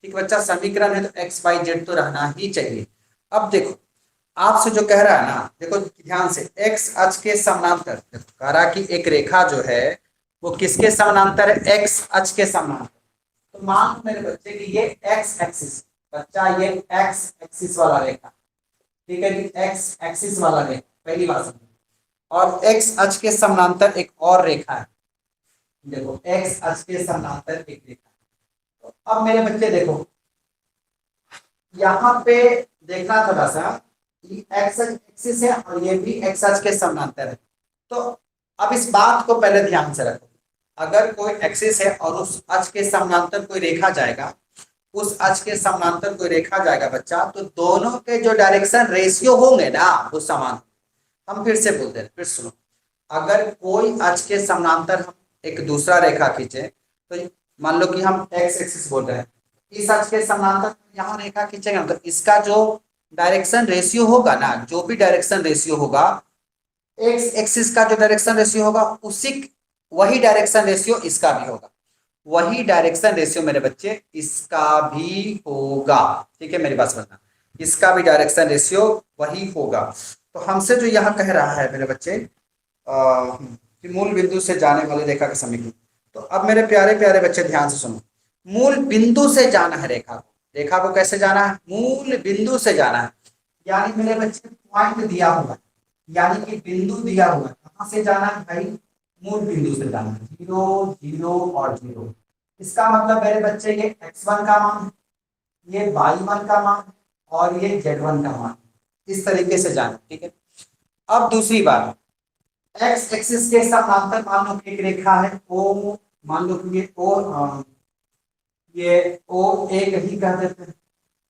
ठीक बच्चा, समीकरण है तो एक्स वाई जेड तो रहना ही चाहिए। अब देखो, आपसे जो कह रहा है ना, देखो ध्यान से, एक्स अक्ष के समानांतर, देखो कह रहा कि एक रेखा जो है वो किसके समानांतर है? एक्स अक्ष के समानांतर। तो मान लो मेरे बच्चे कि ये एक्स एक्सिस, बच्चा ये एक्स एक्सिस वाला रेखा, ठीक है कि एक्स एक्सिस वाला रेखा, पहली बात समझो। और एक्स अक्ष के समानांतर एक और रेखा है, देखो एक्स अक्ष के समानांतर एक रेखा है। तो अब मेरे बच्चे देखो, यहाँ पे देखना थोड़ा सा, एक्स एक्सिस है और ये भी एक्स अक्ष के समानांतर है। तो अब इस बात को पहले ध्यान से रखो, अगर कोई एक्सिस है और उस अक्ष के समानांतर कोई रेखा जाएगा, उस अक्ष के समानांतर कोई रेखा जाएगा बच्चा, तो दोनों के जो डायरेक्शन रेशियो होंगे ना वो समान। हम फिर से बोलते हैं, फिर सुनो, अगर कोई अक्ष के समानांतर हम एक दूसरा रेखा खींचे, तो मान लो कि हम एक्स एक्सिस बोल रहे हैं, इस अक्ष के समानांतर यहाँ रेखा खींचेंगे, तो इसका जो डायरेक्शन रेशियो होगा ना, जो भी डायरेक्शन रेशियो होगा, एक्स एक्सिस का जो डायरेक्शन रेशियो होगा उसी, वही डायरेक्शन रेशियो इसका भी होगा, वही डायरेक्शन रेशियो मेरे बच्चे इसका भी होगा। ठीक है, मेरी बात समझना, इसका भी डायरेक्शन रेशियो वही होगा। तो हमसे जो यहाँ कह रहा है मेरे बच्चे, कि मूल बिंदु से जाने वाली रेखा का समीकरण। तो अब मेरे प्यारे प्यारे बच्चे ध्यान से सुनो, मूल बिंदु से जाना है रेखा को। रेखा को कैसे जाना है? मूल बिंदु से जाना है, यानी मेरे बच्चे पॉइंट दिया हुआ है, यानी कि बिंदु दिया हुआ है, कहाँ से जाना है भाई? मूल बिंदु से जाना है, 0 0 और 0। इसका मतलब मेरे बच्चे, ये x1 का मान है, ये y1 का मान है, और ये z1 का मान है। इस तरीके से जाना, ठीक है। अब दूसरी बात, एक्स एक्सिस के समानांतर मान लो कि एक रेखा है ओ, मान लो कि ये ओ ए कहीं कह देते हैं।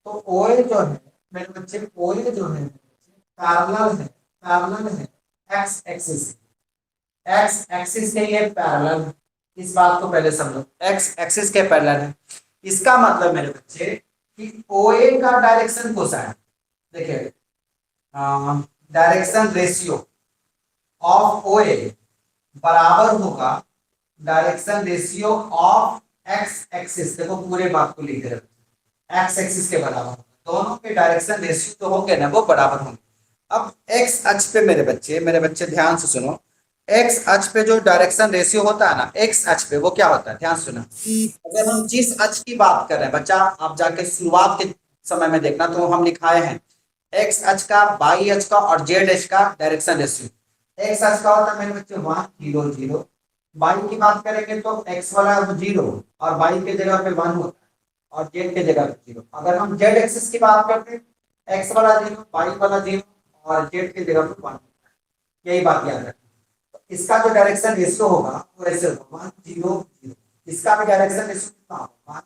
तो ओ ए जो है मेरे बच्चे, ओ ए जो है पैरेलल है, पैरेलल है एक्स एक्सिस, एक्स एक्सिस के ये पैरेलल है। इस बात को पहले समझो, एक्स एक्सिस के पैरेलल है। इसका मतलब मेरे बच्चे कि ओ ए का डायरेक्शन कौन सा है? देखिए, डायरेक्शन रेशियो ऑफ ओ ए बराबर होगा direction ratio of x axis. देखो पूरे बात को लिख रहे, एक्स एक्सिस के बराबर, दोनों के डायरेक्शन रेशियो तो होंगे ना, वो बराबर होंगे। अब एक्स अक्ष पे मेरे बच्चे ध्यान से सुनो, एक्स अक्ष पे जो डायरेक्शन रेशियो होता है ना, एक्स अक्ष पे वो क्या होता है, ध्यान से सुनो। अगर हम जिस अक्ष की बात कर रहे हैं बच्चा, आप जाके शुरुआत के समय में देखना, तो हम लिखाए हैं एक्स अक्ष का, वाई अक्ष का और जेड अक्ष का डायरेक्शन रेशियो। एक्स अक्ष का होता है मेरे बच्चे 1 0 0, वाई की बात करेंगे तो एक्स वाला 0 और वाई के जगह पे 1 होता है, और जेड के जगह पे 0। अगर हम जेड एक्सिस की बात करते हैं, एक्स वाला 0, वाई वाला 0 और जेड के जगह पे 1 होता है। यही बात याद रखना। तो इसका जो डायरेक्शन रेशियो होगा वो ऐसे होगा 1 0 0। इसका भी डायरेक्शन रेशियो कितना होगा?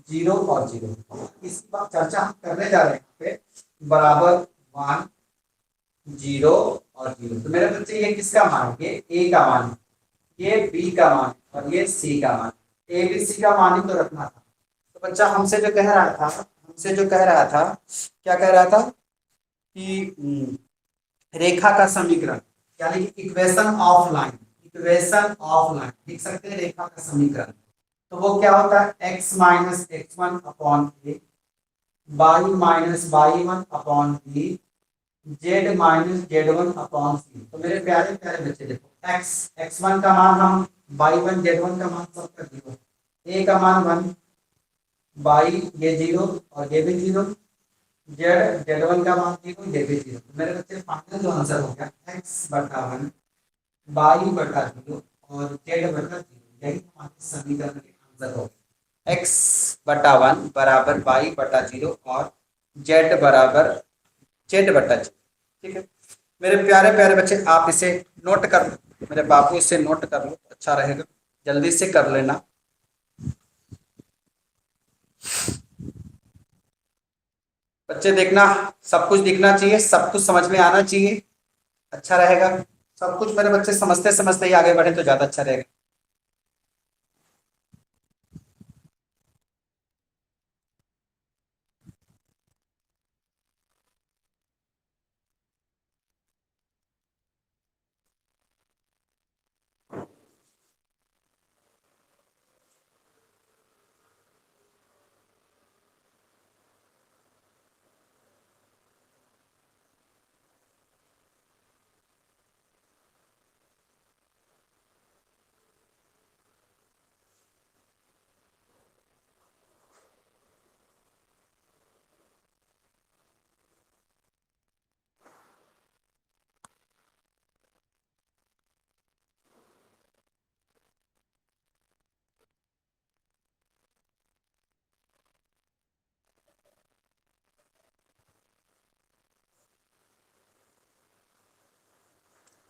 0 और 0। इसकी बात चर्चा हम करने जा रहे हैं यहाँ पे, बराबर 1 0 और 0। तो मेरे बच्चे, ये किसका मान है? ये ए का मान है, ये बी का मान और ये सी का मान। ए बी सी का मान ही तो रखना था। तो बच्चा हमसे जो कह रहा था, क्या कह रहा था? कि रेखा का समीकरण, यानी कि equation of line, equation of line लिख सकते हैं रेखा का समीकरण। तो वो क्या होता है, x minus x one upon A, Y minus Y one upon B, Z minus Z one upon C. तो मेरे प्यारे प्यारे बच्चे देखो, एक्स वन का मान हम, वाई वन जेड वन का मान सबका जीरो, ए का मान वन, वाई ये जीरो और ये भी जीरो, जेड जेड वन का मान जीरो ये भी जीरो। तो मेरे बच्चे फाइनल जो आंसर हो गया एक्स बटा वन, वाई बटा जीरो और जेड बटा जीरो, यही हमारे समीकरण के आंसर हो गए। एक्स बटा वन बराबर वाई बटा जीरो और जेड बराबर जेड बटा जीरो। ठीक है मेरे प्यारे प्यारे बच्चे, आप इसे नोट कर लो, मेरे बाबू इसे नोट कर लो, अच्छा रहेगा, जल्दी से कर लेना। बच्चे देखना, सब कुछ दिखना चाहिए, सब कुछ समझ में आना चाहिए, अच्छा रहेगा। सब कुछ मेरे बच्चे समझते समझते ही आगे बढ़े तो ज्यादा अच्छा रहेगा।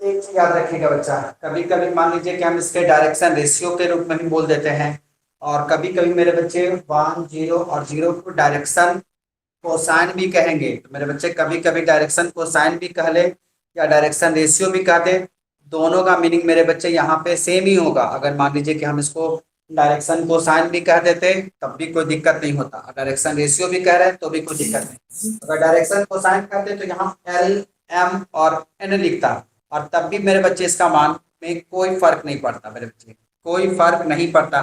एक चीज याद रखिएगा बच्चा, कभी कभी मान लीजिए कि हम इसके डायरेक्शन रेशियो के रूप में भी बोल देते हैं, और कभी कभी मेरे बच्चे वन जीरो और जीरो को डायरेक्शन कोसाइन भी कहेंगे। तो मेरे बच्चे कभी कभी डायरेक्शन कोसाइन भी कह ले या डायरेक्शन रेशियो भी कह दे, दोनों का मीनिंग मेरे बच्चे यहाँ पे सेम ही होगा। अगर मान लीजिए कि हम इसको डायरेक्शन कोसाइन भी कह देते तब भी कोई दिक्कत नहीं होता, डायरेक्शन रेशियो भी कह रहे हैं तो भी कोई दिक्कत नहीं। अगर डायरेक्शन कोसाइन कहते तो यहाँ एल एम और एन लिखता, और तब भी मेरे बच्चे इसका मान में कोई फर्क नहीं पड़ता, मेरे बच्चे कोई फर्क नहीं पड़ता।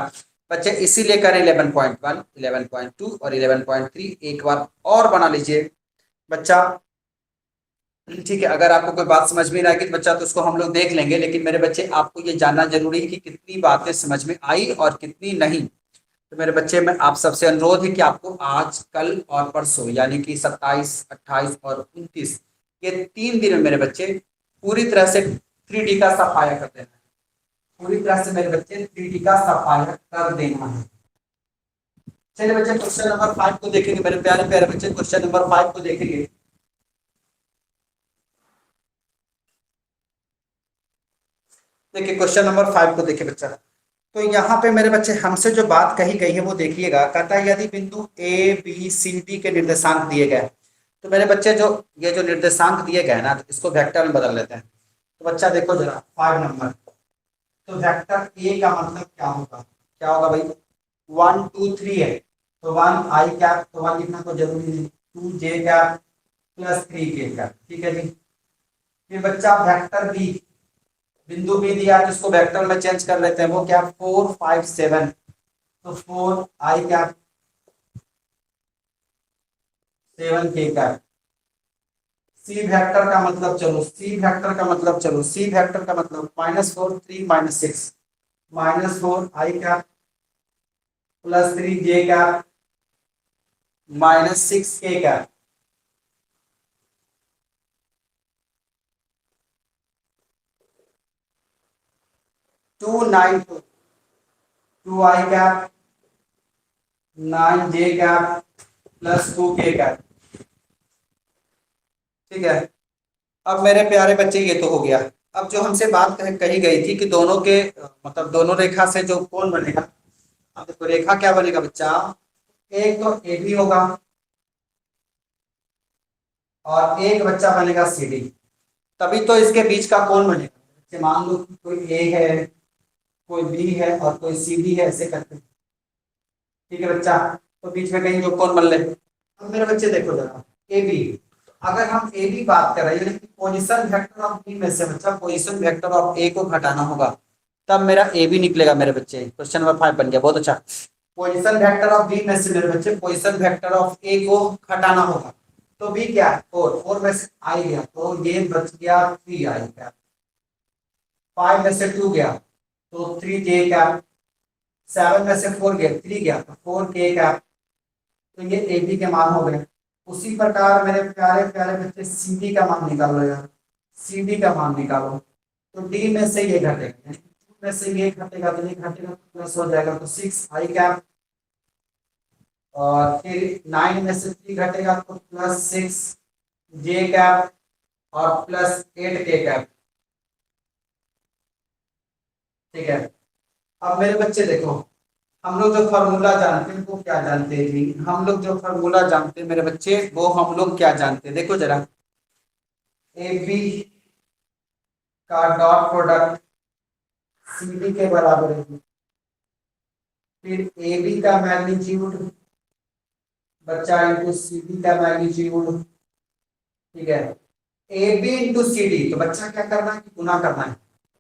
बच्चे इसीलिए करें 11.1, 11.2 और 11.3 एक बार और बना लीजिए बच्चा। ठीक है, अगर आपको कोई बात समझ में नहीं आएगी तो बच्चा तो उसको हम लोग देख लेंगे, लेकिन मेरे बच्चे आपको ये जानना जरूरी है कि कितनी बातें समझ में आई और कितनी नहीं। तो मेरे बच्चे में आप सबसे अनुरोध है कि आपको आज कल और परसों यानी कि 27, 28 और 29 ये 3 दिन में मेरे बच्चे पूरी तरह से 3D का सफाया कर देना है, पूरी तरह से मेरे बच्चे 3D का सफाया कर देना है। चलिए बच्चे क्वेश्चन नंबर 5 को देखेंगे, मेरे प्यारे प्यारे बच्चे क्वेश्चन नंबर 5 को देखेंगे। देखिए क्वेश्चन नंबर 5 को देखिए बच्चा, तो यहाँ पे मेरे बच्चे हमसे जो बात कही गई है वो देखिएगा। कहता है यदि बिंदु ए बी सी डी के निर्देशांक दिए गए, तो मेरे बच्चे जो ये जो निर्देशांक दिए गए ना, तो इसको वेक्टर में बदल लेते हैं। तो बच्चा देखो जरा 5 नंबर, तो वेक्टर ए का मतलब क्या होगा, क्या होगा भाई, 1 2 3 है, तो 1 आई कैप, तो 1 लिखना तो जरूरी नहीं, 2 जे कैप प्लस 3 के कैप, ठीक है जी। फिर बच्चा वेक्टर बी, बिंदु बी दिया तो इसको वेक्टर में चेंज कर लेते हैं, वो क्या 4 5 7, तो 4 आई कैप 7 के कैप। सी वेक्टर का मतलब चलो, सी वेक्टर का मतलब चलो, सी वेक्टर का मतलब -4 3 -6, -4 आई कैप प्लस 3 जे कैप -6 के कैप। 2 9 2 आई कैप 9 जे कैप प्लस 2 के कैप, ठीक है। अब मेरे प्यारे बच्चे ये तो हो गया। अब जो हमसे बात कही गई थी कि दोनों के मतलब दोनों रेखा से जो कोण बनेगा, अब देखो रेखा क्या बनेगा बच्चा, एक तो ए बी होगा और एक बच्चा बनेगा सी डी, तभी तो इसके बीच का कोण बनेगा। जैसे मान लो कि कोई ए है, कोई बी है और कोई सी डी है, ऐसे करते हैं, ठीक है बच्चा। तो बीच में कहीं जो कोण बन ले। अब मेरे बच्चे देखो जरा, ए बी, अगर हम ए बी बात कर रहे हैं, यानी पोजीशन वेक्टर ऑफ बी में से बच्चा पोजीशन वेक्टर ऑफ ए को घटाना होगा, तब मेरा ए बी निकलेगा मेरे बच्चे। क्वेश्चन नंबर 5 बन गया, बहुत अच्छा। पोजीशन वेक्टर ऑफ बी में से मेरे बच्चे पोजीशन वेक्टर ऑफ ए को घटाना होगा, तो बी क्या है 4, 4 में से आई गया तो ये बच गया 3 आई गया, 5 में से 2 गया तो 3 जे क्या, 7 में से 4 गया 3 गया तो 4 के क्या, तो ये ए बी के मान हो गए। उसी प्रकार मेरे प्यारे प्यारे बच्चे सी डी का मान निकालो यार, सी डी का मान निकालो, तो डी में से ये घटेगा, यानी 2 में से ये घटेगा तो ये घटेगा तो प्लस हो जाएगा, तो 6 आई कैप, और फिर 9 में से 3 घटेगा तो प्लस 6 जे कैप, और प्लस 8 के कैप। ठीक है, अब मेरे बच्चे देखो, हम लोग जो फॉर्मूला जानते हैं वो क्या जानते हैं जी, हम लोग जो फॉर्मूला जानते हैं मेरे बच्चे वो हम लोग क्या जानते हैं, देखो जरा, ए बी का डॉट प्रोडक्ट सी डी के बराबर है, फिर ए बी का मैग्नीट्यूड बच्चा इंटू सी डी का मैग्नीट्यूड। ठीक है, A B into C D, तो बच्चा क्या करना है कि गुना करना है,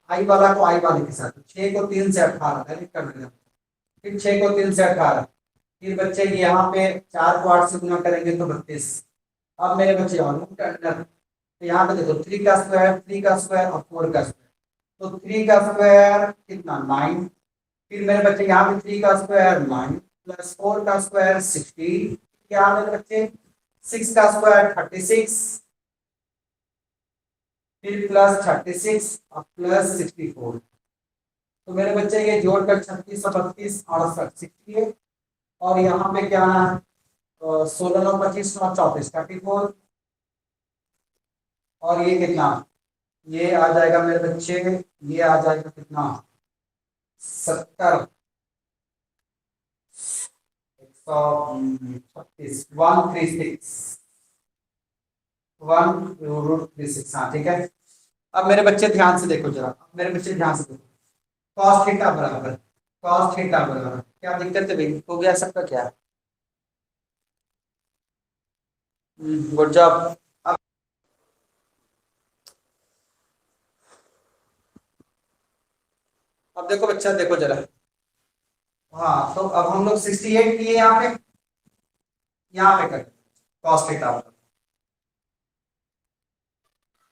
आई वाला को आई वाले के साथ, 6 को 3 से 18 डायरेक्ट कर देना, फिर 6 को 3 से 18, फिर बच्चे यहाँ पे 4 को 8 से गुना करेंगे तो 32। अब मेरे बच्चे और अंडर, तो यहाँ पे देखो 3 का स्क्वायर, 3 का स्क्वायर और 4 का स्क्वायर, तो 3 का स्क्वायर कितना 9, फिर मेरे बच्चे यहाँ पे 3 का स्क्वायर 9 प्लस 4 का स्क्वायर 16, यहाँ मेरे बच्चे 6 का स्क्वायर 36, फिर प्लस 36 और प्लस 64, तो मेरे बच्चे ये जोड़कर 36 और 32 68 68, और यहाँ पे क्या आना है 16 और 25 और 34 34, और ये कितना, ये आ जाएगा मेरे बच्चे, ये आ जाएगा कितना 70, 136 136 1√36। हाँ ठीक है, अब मेरे बच्चे ध्यान से देखो जरा, अब मेरे बच्चे ध्यान से देखो, कॉस थीटा बराबर, कॉस थीटा बराबर क्या दिक्कत है भाई, हो गया सबका क्या, गुड जॉब। अब देखो बच्चा देखो जरा, हाँ तो अब हम लोग 68 लिए यहाँ पे कर कॉस थीटा,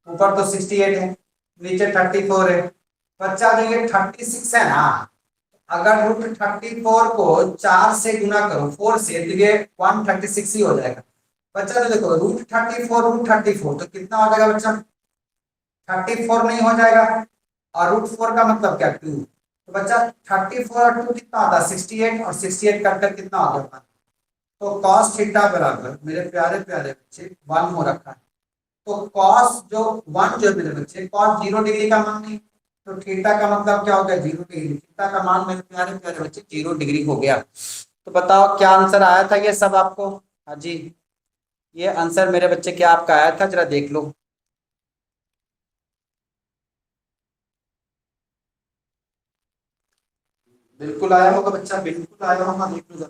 ऊपर तो 68 है, नीचे 34 है, बच्चा जो ये 36 है ना, अगर √34 को 4 से गुना करो 4 से, तो ये 136 ही हो जाएगा। बच्चा तो देखो √34 तो कितना हो जाएगा बच्चा, 34 नहीं हो जाएगा, और √4 का मतलब क्या 2, तो बच्चा 34 और 2 कितना आता है 68, और 68 कट कितना आ गया, तो cos थीटा बराबर मेरे प्यारे प्यारे बच्चे 1 हो रखा है, तो कॉस जो 1 जो है मेरे बच्चे, कॉस 0 डिग्री का मान नहीं, तो थीटा का मतलब क्या हो गया 0 डिग्री, थीटा का मान मेरे प्यारे प्यारे बच्चे 0 डिग्री हो गया। तो बताओ क्या आंसर आया था ये सब आपको, हाँ जी, ये आंसर मेरे बच्चे क्या आपका आया था, जरा देख लो। बिल्कुल आया होगा बच्चा, बिल्कुल आया होगा, देख लो जरा।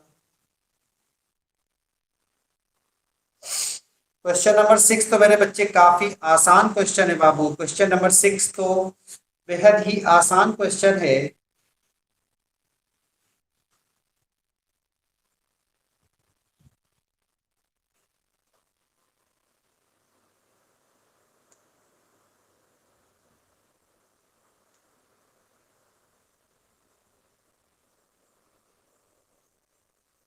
क्वेश्चन नंबर 6 तो मेरे बच्चे काफी आसान क्वेश्चन है बाबू, क्वेश्चन नंबर 6 तो बेहद ही आसान क्वेश्चन है।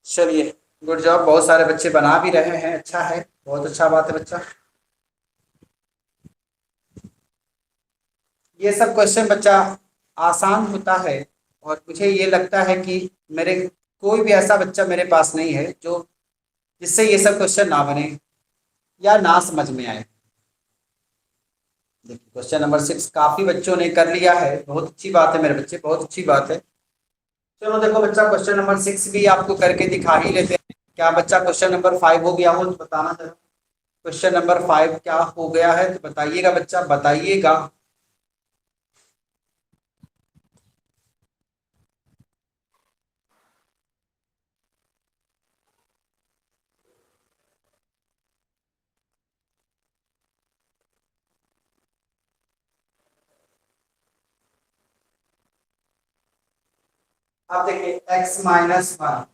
चलिए, गुड जॉब, बहुत सारे बच्चे बना भी रहे हैं, अच्छा है, बहुत अच्छा बात है बच्चा। ये सब क्वेश्चन बच्चा आसान होता है, और मुझे ये लगता है कि मेरे कोई भी ऐसा बच्चा मेरे पास नहीं है जो जिससे ये सब क्वेश्चन ना बने या ना समझ में आए। देखिए क्वेश्चन नंबर 6 काफी बच्चों ने कर लिया है, बहुत अच्छी बात है मेरे बच्चे, बहुत अच्छी बात है। चलो देखो बच्चा, क्वेश्चन नंबर 6 भी आपको करके दिखा ही लेते हैं, क्या बच्चा क्वेश्चन नंबर 5 हो गया हो तो बताना जरा, क्वेश्चन नंबर 5 क्या हो गया है तो बताइएगा बच्चा, बताइएगा। अब देखिए x माइनस वन,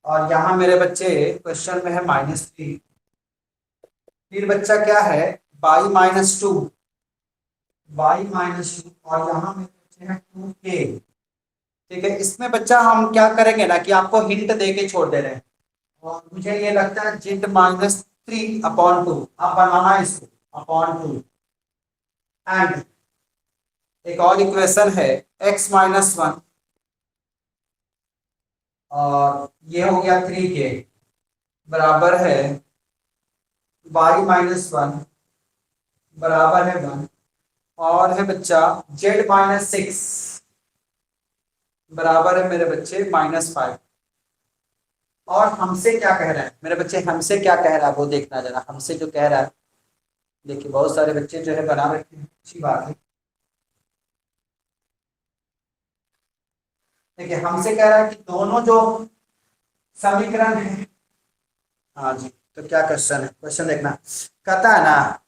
और यहाँ मेरे बच्चे क्वेश्चन में है -3। फिर बच्चा क्या है y-2, y-2, और यहाँ मेरे बच्चे हैं 2k। ठीक है, इसमें बच्चा हम क्या करेंगे ना कि आपको हिंट दे के छोड़ दे रहे हैं, और मुझे ये लगता है z-3/2 आप बनाना इसको अपॉन 2। एंड एक और इक्वेशन है x-1, और ये हो गया 3k बराबर है y-1 बराबर है 1, और है बच्चा z-6 बराबर है मेरे बच्चे -5। और हमसे क्या कह रहा है मेरे बच्चे, हमसे क्या कह रहा है वो देखना जरा। हमसे जो कह रहा है, देखिए बहुत सारे बच्चे जो है बना रखे हैं, अच्छी बात है। देखिए हमसे कह रहा है कि दोनों जो समीकरण है, हाँ जी, तो क्या क्वेश्चन है, क्वेश्चन देखना। कहता है ना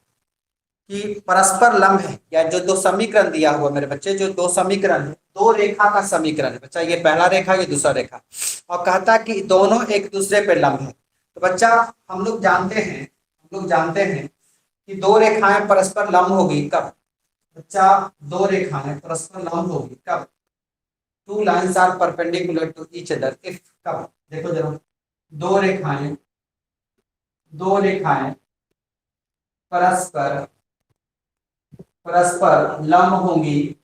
कि परस्पर लंब है, या जो दो समीकरण दिया हुआ मेरे बच्चे, जो दो समीकरण है, दो रेखा का समीकरण है बच्चा, ये पहला रेखा ये दूसरा रेखा, और कहता है कि दोनों एक दूसरे पे लंब है। तो बच्चा हम लोग जानते हैं कि दो रेखाएं परस्पर लंब होगी कब। बच्चा दो रेखाएं परस्पर लंब होगी कब, two lines are perpendicular to each other if, कब देखो जरा। दो रेखाएं दो रेखाएं परस्पर परस्पर लंब होंगी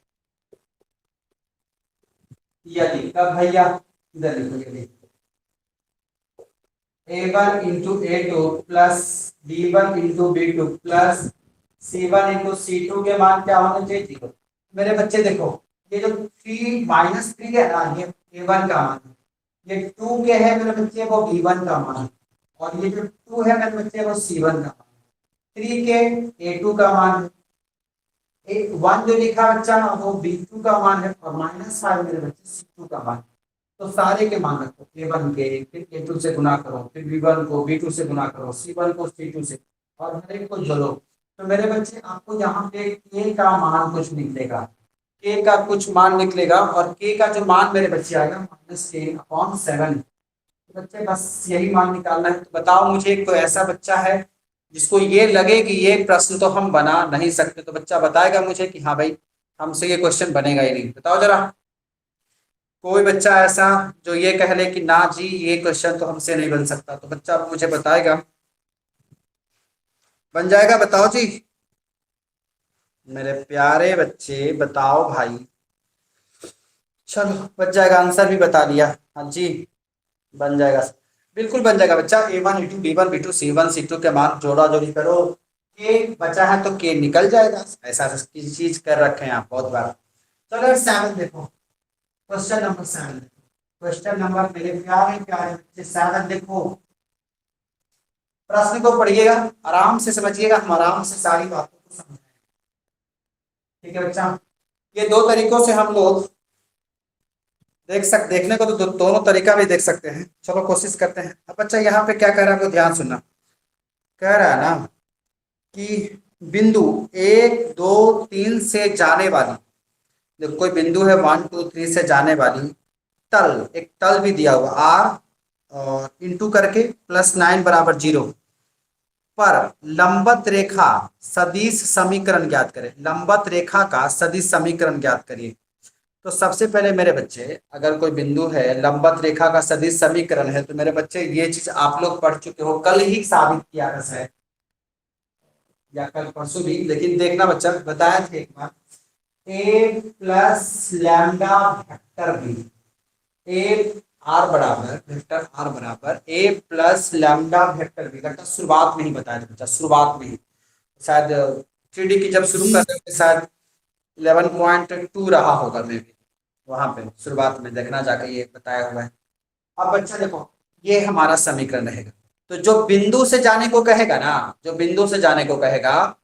यदि, कब भैया, इधर लिखो, यदि a1 into a2 plus b1 into b2 plus c1 into c2 के मान क्या होने चाहिए, 0। मेरे बच्चे देखो, ये जो 3 है ना, ये a1 का मान है, ये 2 के है मेरे बच्चे वो b1 का मान है, और ये जो 2 है मेरे बच्चे वो c1 का मान है। 3 के a2 का मान है, एक 1 जो लिखा बच्चा ना वो b2 का मान है, और -5 मेरे बच्चे c2 का मान है। तो सारे के मान रखो, a1 के, फिर a2 से गुना करो, फिर b1 को b2 से गुना करो, c1 को c2 से, और हर एक को जोड़ो। तो मेरे बच्चे आपको यहाँ पे k का मान कुछ निकलेगा, k का कुछ मान निकलेगा, और k का जो मान मेरे बच्चे आएगा -10/7। तो बच्चे बस यही मान निकालना है। तो बताओ मुझे, कोई ऐसा बच्चा है जिसको ये लगे कि ये प्रश्न तो हम बना नहीं सकते, तो बच्चा बताएगा मुझे कि हाँ भाई हमसे ये क्वेश्चन बनेगा ही नहीं, बताओ जरा। कोई बच्चा ऐसा जो ये कह ले कि ना जी ये क्वेश्चन तो हमसे नहीं बन सकता, तो बच्चा मुझे बताएगा, बन जाएगा, बताओ जी मेरे प्यारे बच्चे, बताओ भाई। चलो बन जाएगा, आंसर भी बता दिया, हाँ जी बन जाएगा, बिल्कुल बन जाएगा बच्चा। a1 b1 b2 c1 c2 के मान जोड़ा जोड़ी करो, के बचा है तो के निकल जाएगा। ऐसा किसी चीज कर रखे हैं आप बहुत बार। चलो 7 देखो, क्वेश्चन नंबर 7 देखो, क्वेश्चन नंबर मेरे प्यारे प्यारे बच्चे 7 देखो। प्रश्न को पढ़िएगा, आराम से समझिएगा, हम आराम से सारी बातों को समझेंगे। ठीक है बच्चा, ये दो तरीकों से हम लोग देखने को तो दोनों तरीका भी देख सकते हैं। चलो कोशिश करते हैं। अब बच्चा यहाँ पे क्या कह रहा है, आपको ध्यान सुनना। कह रहा है ना कि बिंदु 1 2 3 से जाने वाली, देखो कोई बिंदु है 1 2 3 से जाने वाली तल, एक तल भी दिया हुआ r और इंटू करके +9 = 0 पर लंबत रेखा सदिश समीकरण ज्ञात करें। लंबत रेखा का सदिश समीकरण ज्ञात करिए। तो सबसे पहले मेरे बच्चे, अगर कोई बिंदु है, लंबत रेखा का सदिश समीकरण है, तो मेरे बच्चे ये चीज आप लोग पढ़ चुके हो, कल ही साबित किया है या कल परसों भी, लेकिन देखना बच्चा, बताया था एक बार, a plus lambda vector B, A R बराबर वेक्टर आर बराबर a plus lambda vector B. लगता शुरुआत में ही बताया था बच्चा, शुरुआत में ही शायद 3D की जब शुरू कर रहे थे, शायद 11.2 रहा होगा मे भी, वहां पे शुरुआत में देखना जाकर ये बताया हुआ है। अब बच्चा देखो, ये हमारा समीकरण रहेगा। तो जो बिंदु से जाने को कहेगा ना, जो बिंदु से जाने को कहेगा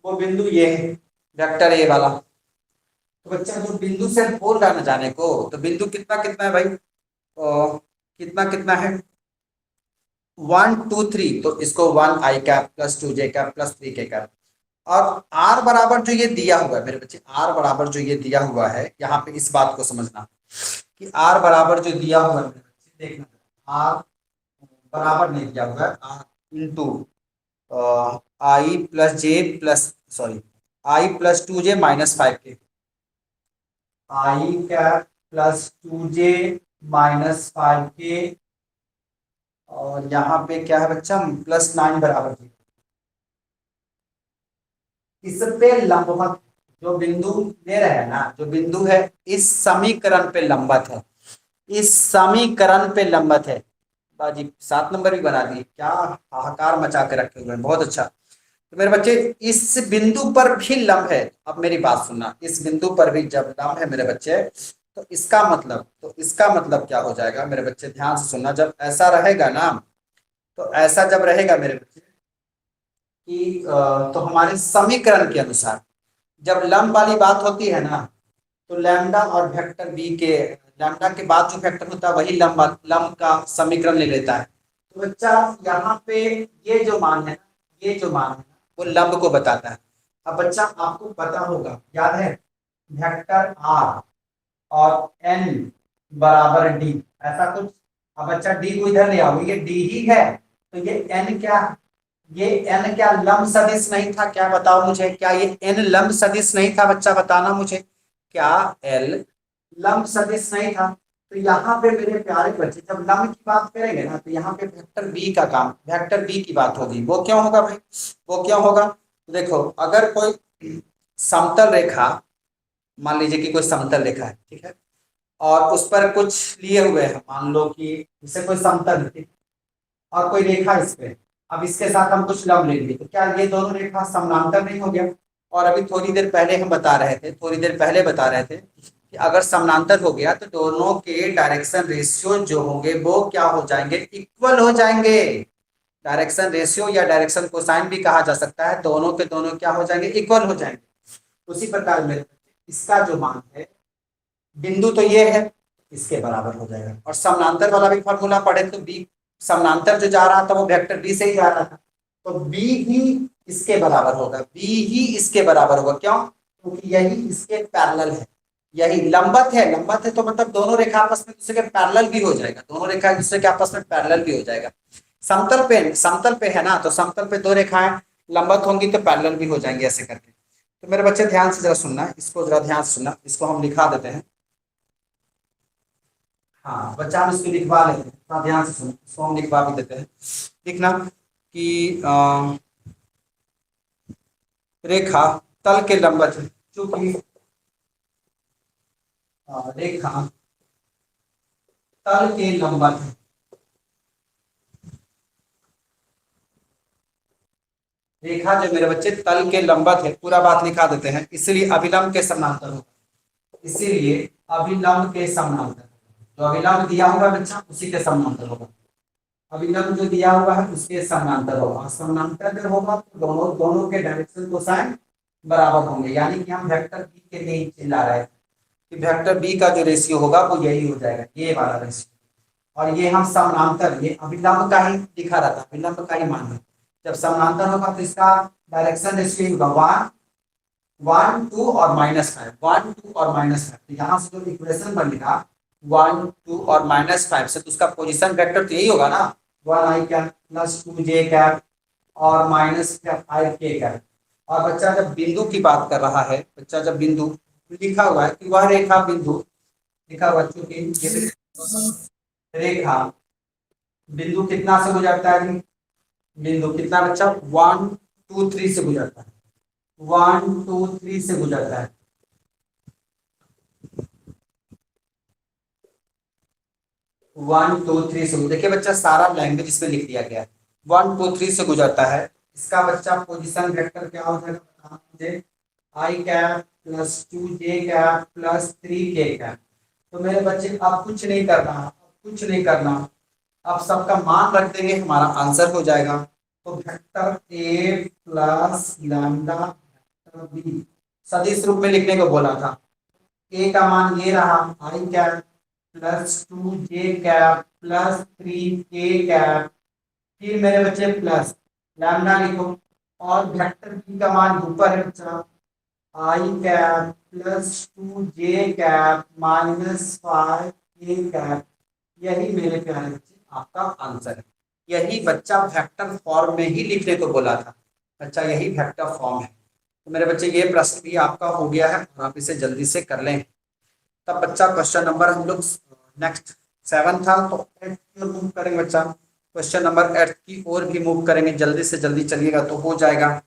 वो बिंदु ये है, वेक्टर ए वाला। तो बच्चा जो बिंदु से बोल रहा है ना जाने को, तो बिंदु कितना कितना है भाई, कितना कितना है 1 2 3, तो इसको 1i cap plus 2j cap plus 3k cap. और r बराबर जो ये दिया हुआ है मेरे बच्चे, r बराबर जो ये दिया हुआ है, यहाँ पे इस बात को समझना कि आर बराबर जो दिया हुआ है मेरे बच्चे, देखना आर बराबर नहीं दिया हुआ है, R into I plus J plus, sorry, I plus 2j minus 5k, I cap plus 2j minus 5k, और यहाँ पे क्या है बच्चा, +9 बराबर 0। इस पे लंबवत जो बिंदु ले रहे हैं ना, जो बिंदु है इस समीकरण पे लंबवत है, इस समीकरण पे लंबवत है। बाजी 7 नंबर भी बना दिए, क्या हाहाकार मचा के रखे हुए हैं, बहुत अच्छा। तो मेरे बच्चे इस बिंदु पर भी लंब है, अब मेरी बात सुनना, इस बिंदु पर भी जब लंब है मेरे बच्चे, तो इसका मतलब क्या हो जाएगा मेरे बच्चे, ध्यान से सुनना, जब ऐसा रहेगा ना, तो ऐसा जब रहेगा मेरे बच्चे कि तो हमारे समीकरण के अनुसार जब लंब वाली बात होती है ना, तो लैम्डा और वेक्टर बी के, लैम्डा के बाद जो वेक्टर होता है वही लंब का समीकरण ले लेता है। तो बच्चा यहाँ पे ये जो मान है, ये जो मान है वो लंब को बताता है। अब बच्चा आपको पता होगा, याद है, वेक्टर आर और एन बराबर डी, ऐसा कुछ। अब बच्चा डी को इधर ले आओ, ये डी ही है, तो ये एन क्या, ये एन क्या लंब सदिश नहीं था, क्या बताओ मुझे, क्या ये एन लंब सदिश नहीं था बच्चा, बताना मुझे, क्या एल लंब सदिश नहीं था। तो यहाँ पे मेरे प्यारे बच्चे जब लंब की बात करेंगे ना, तो यहाँ पे वेक्टर बी का काम, वेक्टर बी की बात होगी। वो क्यों होगा भाई, वो क्यों होगा, देखो अगर कोई समतल रेखा, मान लीजिए कि कोई समतल रेखा है, ठीक है, और उस पर कुछ लिए हुए हैं, मान लो कि जैसे कोई समतल है, और कोई रेखा इस पे, अब इसके साथ हम कुछ लंब लेंगे, तो क्या ये दोनों रेखा समानांतर नहीं हो गया। और अभी थोड़ी देर पहले हम बता रहे थे, थोड़ी देर पहले बता रहे थे कि अगर समानांतर हो गया तो दोनों के डायरेक्शन रेशियो जो होंगे वो क्या हो जाएंगे, इक्वल हो जाएंगे। डायरेक्शन रेशियो या डायरेक्शन कोसाइन भी कहा जा सकता है, दोनों के दोनों क्या हो जाएंगे, इक्वल हो जाएंगे। उसी प्रकार में इसका जो मान है, बिंदु तो ये है, इसके बराबर हो जाएगा। और समानांतर वाला भी फॉर्मूला पढ़े तो बी, समानांतर जो जा रहा था वो वेक्टर बी से ही जा रहा था, तो बी ही इसके बराबर होगा, बी ही इसके बराबर होगा। क्यों, क्योंकि यही इसके पैरेलल है, यही लंबवत है, लंबवत है तो मतलब दोनों रेखा आपस में दूसरे के पैरेलल भी हो जाएगा, दोनों रेखा एक दूसरे के आपस में पैरेलल भी हो जाएगा। समतल पे है ना, तो समतल पे दो रेखाएं लंबवत होंगी तो पैरेलल भी हो जाएंगे, ऐसे करके। तो मेरे बच्चे ध्यान से जरा सुनना, इसको जरा ध्यान से सुनना, इसको हम लिखा देते हैं। हाँ बच्चा, हम इसको लिखवा लेते हैं, थोड़ा ध्यान से सुनो, इसको हम लिखवा भी देते हैं। लिखना कि रेखा तल के लंबवत है, चूंकि रेखा तल के लंबवत है, रेखा जो मेरे बच्चे तल के लंबवत है, पूरा बात लिखा देते हैं, इसलिए अभिलंब के समानांतर होगा, इसीलिए अभिलंब के समानांतर, जो अभिलंब दिया हुआ है बच्चा उसी के समानांतर होगा, अभिलंब जो दिया हुआ है उसके समानांतर होगा। समानांतर जब होगा तो दोनों दोनों के डायरेक्शन कोसाइन बराबर होंगे, यानी कि हम वेक्टर बी के लिए चिल्ला रहे हैं कि वेक्टर बी का जो रेशियो होगा वो यही हो जाएगा, ये वाला रेशियो। और ये हम समानांतर, ये अभिलंब का ही दिखा रहा था, अभिलंब का ही मान है। जब समानांतर होगा तो इसका डायरेक्शन रेशियो होगा 1 1 2 और -5, 1 2 और -5। तो यहाँ से जो इक्वेशन बनेगा 1 2 और -5 से, तो उसका पोजीशन वेक्टर तो यही होगा ना, 1i cap plus 2j cap और -5k कैप। और बच्चा जब बिंदु की बात कर रहा है, बच्चा जब बिंदु लिखा हुआ है कि वह रेखा बिंदु, लिखा हुआ चूंकि रेखा बिंदु कितना से गुजरता है जी, बिंदु कितना बच्चा, 1 2 3 से गुजरता है, 1 2 3 से गुजरता है। 1 2 3 से, देखिए बच्चा सारा लैंग्वेज इसमें लिख दिया गया है, 1 2 3 से गुजरता है। इसका बच्चा पोजीशन वेक्टर क्या हो जाएगा बताना मुझे, i cap plus 2j cap plus 3k cap. तो मेरे बच्चे अब कुछ नहीं करना, अब कुछ नहीं करना, अब सबका मान रख देंगे, हमारा आंसर हो जाएगा। तो vector A plus lambda vector B सदिश रूप में लिखने को बोला था। ए का मान ये रहा, i cap plus 2j cap plus 3k cap, फिर मेरे बच्चे प्लस लैम्डा लिखो, और वेक्टर बी का मान ऊपर है बच्चा, i cap plus 2j cap -5k A cap, यही मेरे प्यारे बच्चे आपका आंसर है। यही बच्चा वेक्टर फॉर्म में ही लिखने को बोला था, बच्चा यही वेक्टर फॉर्म है। तो मेरे बच्चे ये प्रश्न भी आपका हो गया है और आप इसे जल्दी से कर लें। तब बच्चा क्वेश्चन नंबर हम लोग नेक्स्ट 7 था, तो 8 की ओर मूव करेंगे बच्चा। क्वेश्चन नंबर 8 की ओर भी मूव करेंगे, जल्दी से जल्दी चलिएगा तो हो जाएगा।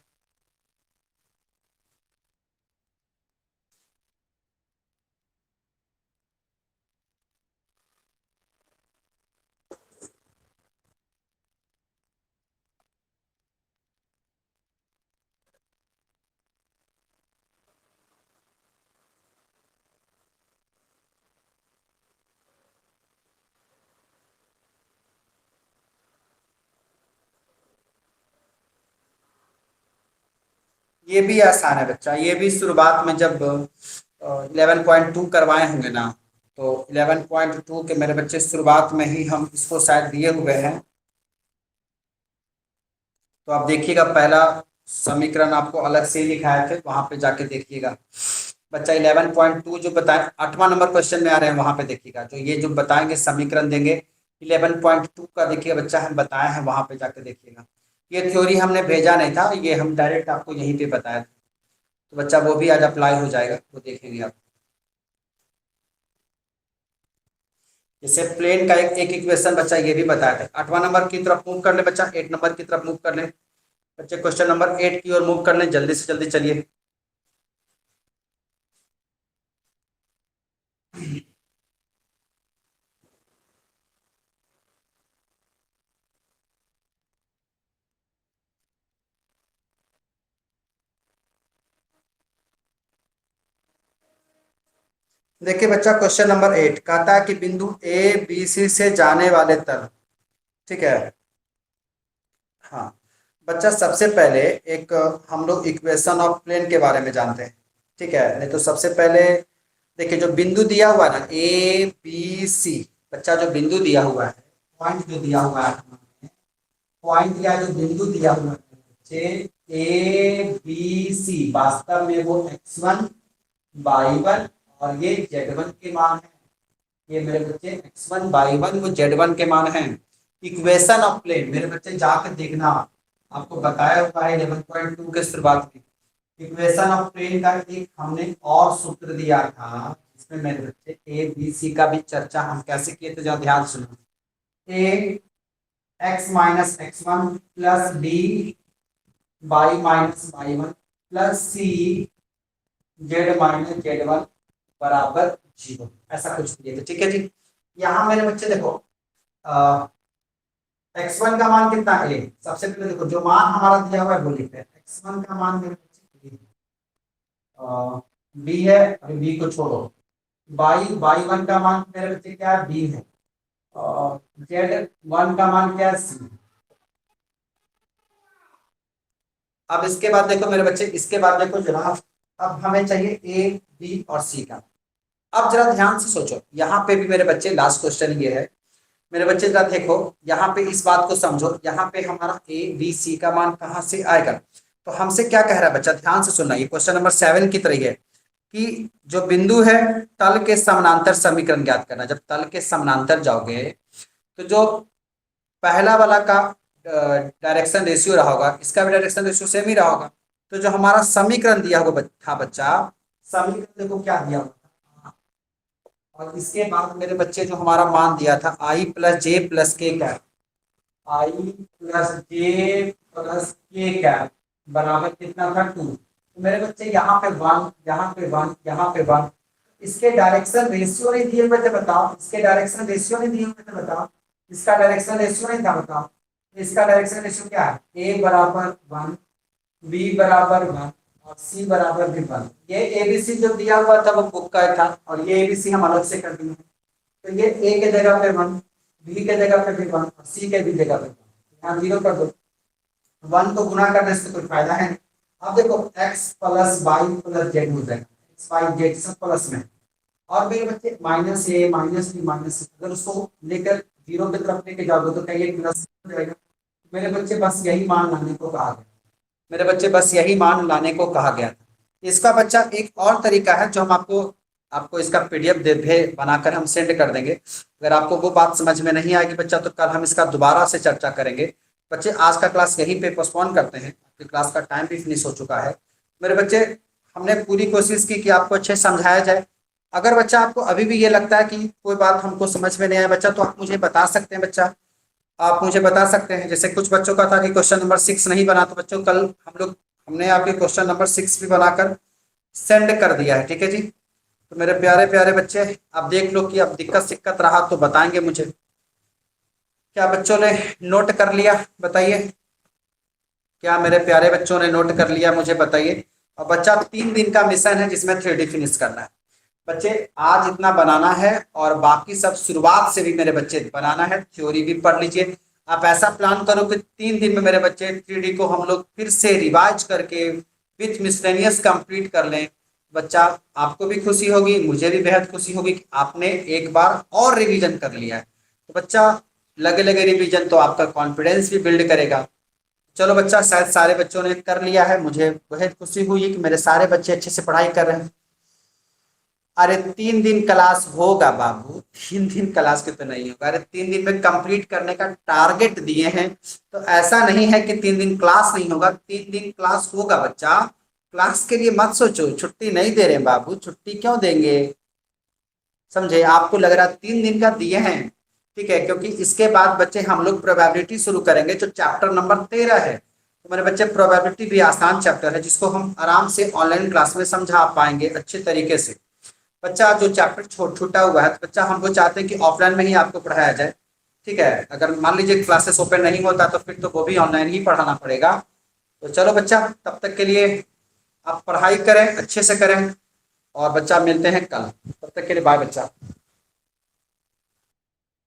ये भी आसान है बच्चा, ये भी शुरुआत में जब 11.2 करवाए होंगे ना, तो 11.2 के मेरे बच्चे शुरुआत में ही हम इसको शायद दिए हुए हैं। तो आप देखिएगा पहला समीकरण आपको अलग से ही लिखाए थे, वहां पे जाके देखिएगा बच्चा। 11.2 जो बताए 8वां नंबर क्वेश्चन में आ रहे हैं, वहां पे देखिएगा जो ये जो बताएंगे समीकरण देंगे 11.2 का, देखिए बच्चा हम बताए हैं, वहां पे जाके देखिएगा। ये थ्योरी हमने भेजा नहीं था, ये हम डायरेक्ट आपको यहीं पे बताया था। तो बच्चा वो भी आज अप्लाई हो जाएगा, वो देखेंगे आप। जैसे प्लेन का एक इक्वेशन बच्चा ये भी बताया था। 8वां नंबर की तरफ मूव कर ले बच्चा, 8 नंबर की तरफ मूव कर ले बच्चे, क्वेश्चन नंबर 8 की ओर मूव कर ले, जल्दी से जल्दी चलिए। देखिए बच्चा क्वेश्चन नंबर 8 कहता है कि बिंदु ए बी सी से जाने वाले तल, ठीक है। हाँ बच्चा, सबसे पहले एक हम लोग इक्वेशन ऑफ प्लेन के बारे में जानते हैं, ठीक है। नहीं तो सबसे पहले देखिए जो बिंदु दिया हुआ है ना ए बी सी, बच्चा जो बिंदु दिया हुआ है, पॉइंट जो दिया हुआ है, पॉइंट या जो बिंदु दिया हुआ है बच्चे ए बी सी, वास्तव में वो x1 y1 और ये z1 के मान है। ये मेरे बच्चे x1 y1 वो z1 के मान है। इक्वेशन ऑफ प्लेन मेरे बच्चे जाकर देखना, आपको बताया हुआ है 11.2 के शुरुआत में। इक्वेशन ऑफ प्लेन का एक हमने और सूत्र दिया था, इसमें मेरे बच्चे ए बी सी का भी चर्चा हम कैसे किए थे, जरा ध्यान सुनो। A x minus x1 plus D y minus y1 plus C z minus z1 बराबर 0, ऐसा कुछ दिए थे, ठीक है जी। यहाँ मेरे बच्चे देखो x1 का मान कितना है, सबसे पहले देखो जो मान हमारा दिया हुआ है वो लिखते हैं। x1 का मान मेरे बच्चे b है, अभी b को छोड़ो। y1 का मान मेरे बच्चे क्या है, b है। z1 का मान क्या है, c। अब इसके बाद देखो मेरे बच्चे, इसके बाद देखो जरा, अब हमें चाहिए ए बी और सी का। अब जरा ध्यान से सोचो, यहाँ पे भी मेरे बच्चे लास्ट क्वेश्चन ये है। मेरे बच्चे जरा देखो यहाँ पे इस बात को समझो, यहाँ पे हमारा ए बी सी का मान कहाँ से आएगा। तो हमसे क्या कह रहा है बच्चा, ध्यान से सुनना, ये क्वेश्चन नंबर 7 की तरह है कि जो बिंदु है तल के समानांतर समीकरण ज्ञात करना। जब तल के समानांतर जाओगे तो जो पहला वाला का डायरेक्शन रेशियो रहा होगा, इसका भी डायरेक्शन रेशियो सेम ही रहा होगा। तो जो हमारा समीकरण दिया हुआ था बच्चा, समीकरण देखो क्या दिया हुआ था, और इसके बाद मेरे बच्चे जो हमारा मान दिया था आई प्लस जे प्लस के कैप, आई प्लस जे प्लस के कैप बराबर कितना था 2। तो मेरे बच्चे यहाँ पे 1, यहाँ पे 1, यहाँ पे 1। इसके डायरेक्शन रेशियो नहीं दिए हुए थे बताओ, इसके डायरेक्शन रेशियो नहीं दिए हुए थे बताओ, इसका डायरेक्शन रेशियो नहीं था बताओ। इसका डायरेक्शन रेशियो क्या है, ए बराबर 1, बी बराबर 1 और सी बराबर भी 1। ये एबीसी जो दिया हुआ था वो बुक का था, और ये एबीसी हम अलग से कर दिए। तो ये ए के जगह पे 1, बी के जगह पे भी 1 और सी के भी जगह पे 1, यहाँ 0 कर दो। 1 को गुना करने से कोई फायदा है नहीं। अब देखो x plus Y plus Z हो जाएगा, एक्स वाई जेड सब प्लस में। और मेरे बच्चे minus A minus B minus C, अगर उसको लेकर 0 की तरफ लेके जाओगे तो क्या ये प्लस हो जाएगा। मेरे बच्चे बस यही मान लाने को कहा गया, मेरे बच्चे बस यही मान लाने को कहा गया था। इसका बच्चा एक और तरीका है जो हम आपको आपको इसका पीडीएफ बनाकर हम सेंड कर देंगे। अगर आपको वो बात समझ में नहीं आएगी बच्चा तो कल हम इसका दोबारा से चर्चा करेंगे। बच्चे आज का क्लास यहीं पे पोस्टपोन करते हैं, आपकी क्लास का टाइम भी फिनिश हो चुका है। मेरे बच्चे, हमने पूरी कोशिश की कि आपको अच्छे समझाया जाए। अगर बच्चा आपको अभी भी ये लगता है कि कोई बात हमको समझ में नहीं आया बच्चा, तो आप मुझे बता सकते हैं बच्चा, आप मुझे बता सकते हैं। जैसे कुछ बच्चों का था कि क्वेश्चन नंबर 6 नहीं बना, तो बच्चों कल हमने आपके क्वेश्चन नंबर 6 भी बनाकर सेंड कर दिया है, ठीक है जी। तो मेरे प्यारे प्यारे बच्चे, आप देख लो कि अब दिक्कत सिक्कत रहा तो बताएंगे मुझे। क्या बच्चों ने नोट कर लिया, बताइए। क्या मेरे प्यारे बच्चों ने नोट कर लिया, मुझे बताइए। और बच्चा 3 दिन का मिशन है जिसमें 3D फिनिश करना है। बच्चे आज इतना बनाना है और बाकी सब शुरुआत से भी मेरे बच्चे बनाना है, थ्योरी भी पढ़ लीजिए। आप ऐसा प्लान करो कि 3 दिन में मेरे बच्चे 3D को हम लोग फिर से रिवाइज करके विथ मिसलेनियस कंप्लीट कर लें। बच्चा, आपको भी खुशी होगी, मुझे भी बेहद खुशी होगी कि आपने एक बार और रिवीजन कर लिया है। तो बच्चा, लगे लगे रिवीजन तो आपका कॉन्फिडेंस भी बिल्ड करेगा। चलो बच्चा, शायद सारे बच्चों ने कर लिया है, मुझे बेहद खुशी हुई कि मेरे सारे बच्चे अच्छे से पढ़ाई कर रहे हैं। अरे 3 दिन क्लास होगा बाबू, 3 दिन क्लास के तो नहीं होगा। अरे 3 दिन में कंप्लीट करने का टारगेट दिए हैं, तो ऐसा नहीं है कि 3 दिन क्लास नहीं होगा, 3 दिन क्लास होगा बच्चा। क्लास के लिए मत सोचो, छुट्टी नहीं दे रहे हैं बाबू, छुट्टी क्यों देंगे, समझे। आपको लग रहा है 3 दिन का दिए हैं, ठीक है, क्योंकि इसके बाद बच्चे हम लोग प्रोबेबिलिटी शुरू करेंगे जो चैप्टर नंबर 13 है। तो मेरे बच्चे, प्रोबेबिलिटी भी आसान चैप्टर है जिसको हम आराम से ऑनलाइन क्लास में समझा पाएंगे अच्छे तरीके से। बच्चा, जो चैप्टर छूटा हुआ है तो बच्चा हम वो चाहते हैं कि ऑफलाइन में ही आपको पढ़ाया जाए, ठीक है। अगर मान लीजिए क्लासेस ओपन नहीं होता तो फिर तो वो भी ऑनलाइन ही पढ़ाना पड़ेगा। तो चलो बच्चा, तब तक के लिए आप पढ़ाई करें, अच्छे से करें, और बच्चा मिलते हैं कल। तब तक के लिए बाय बच्चा।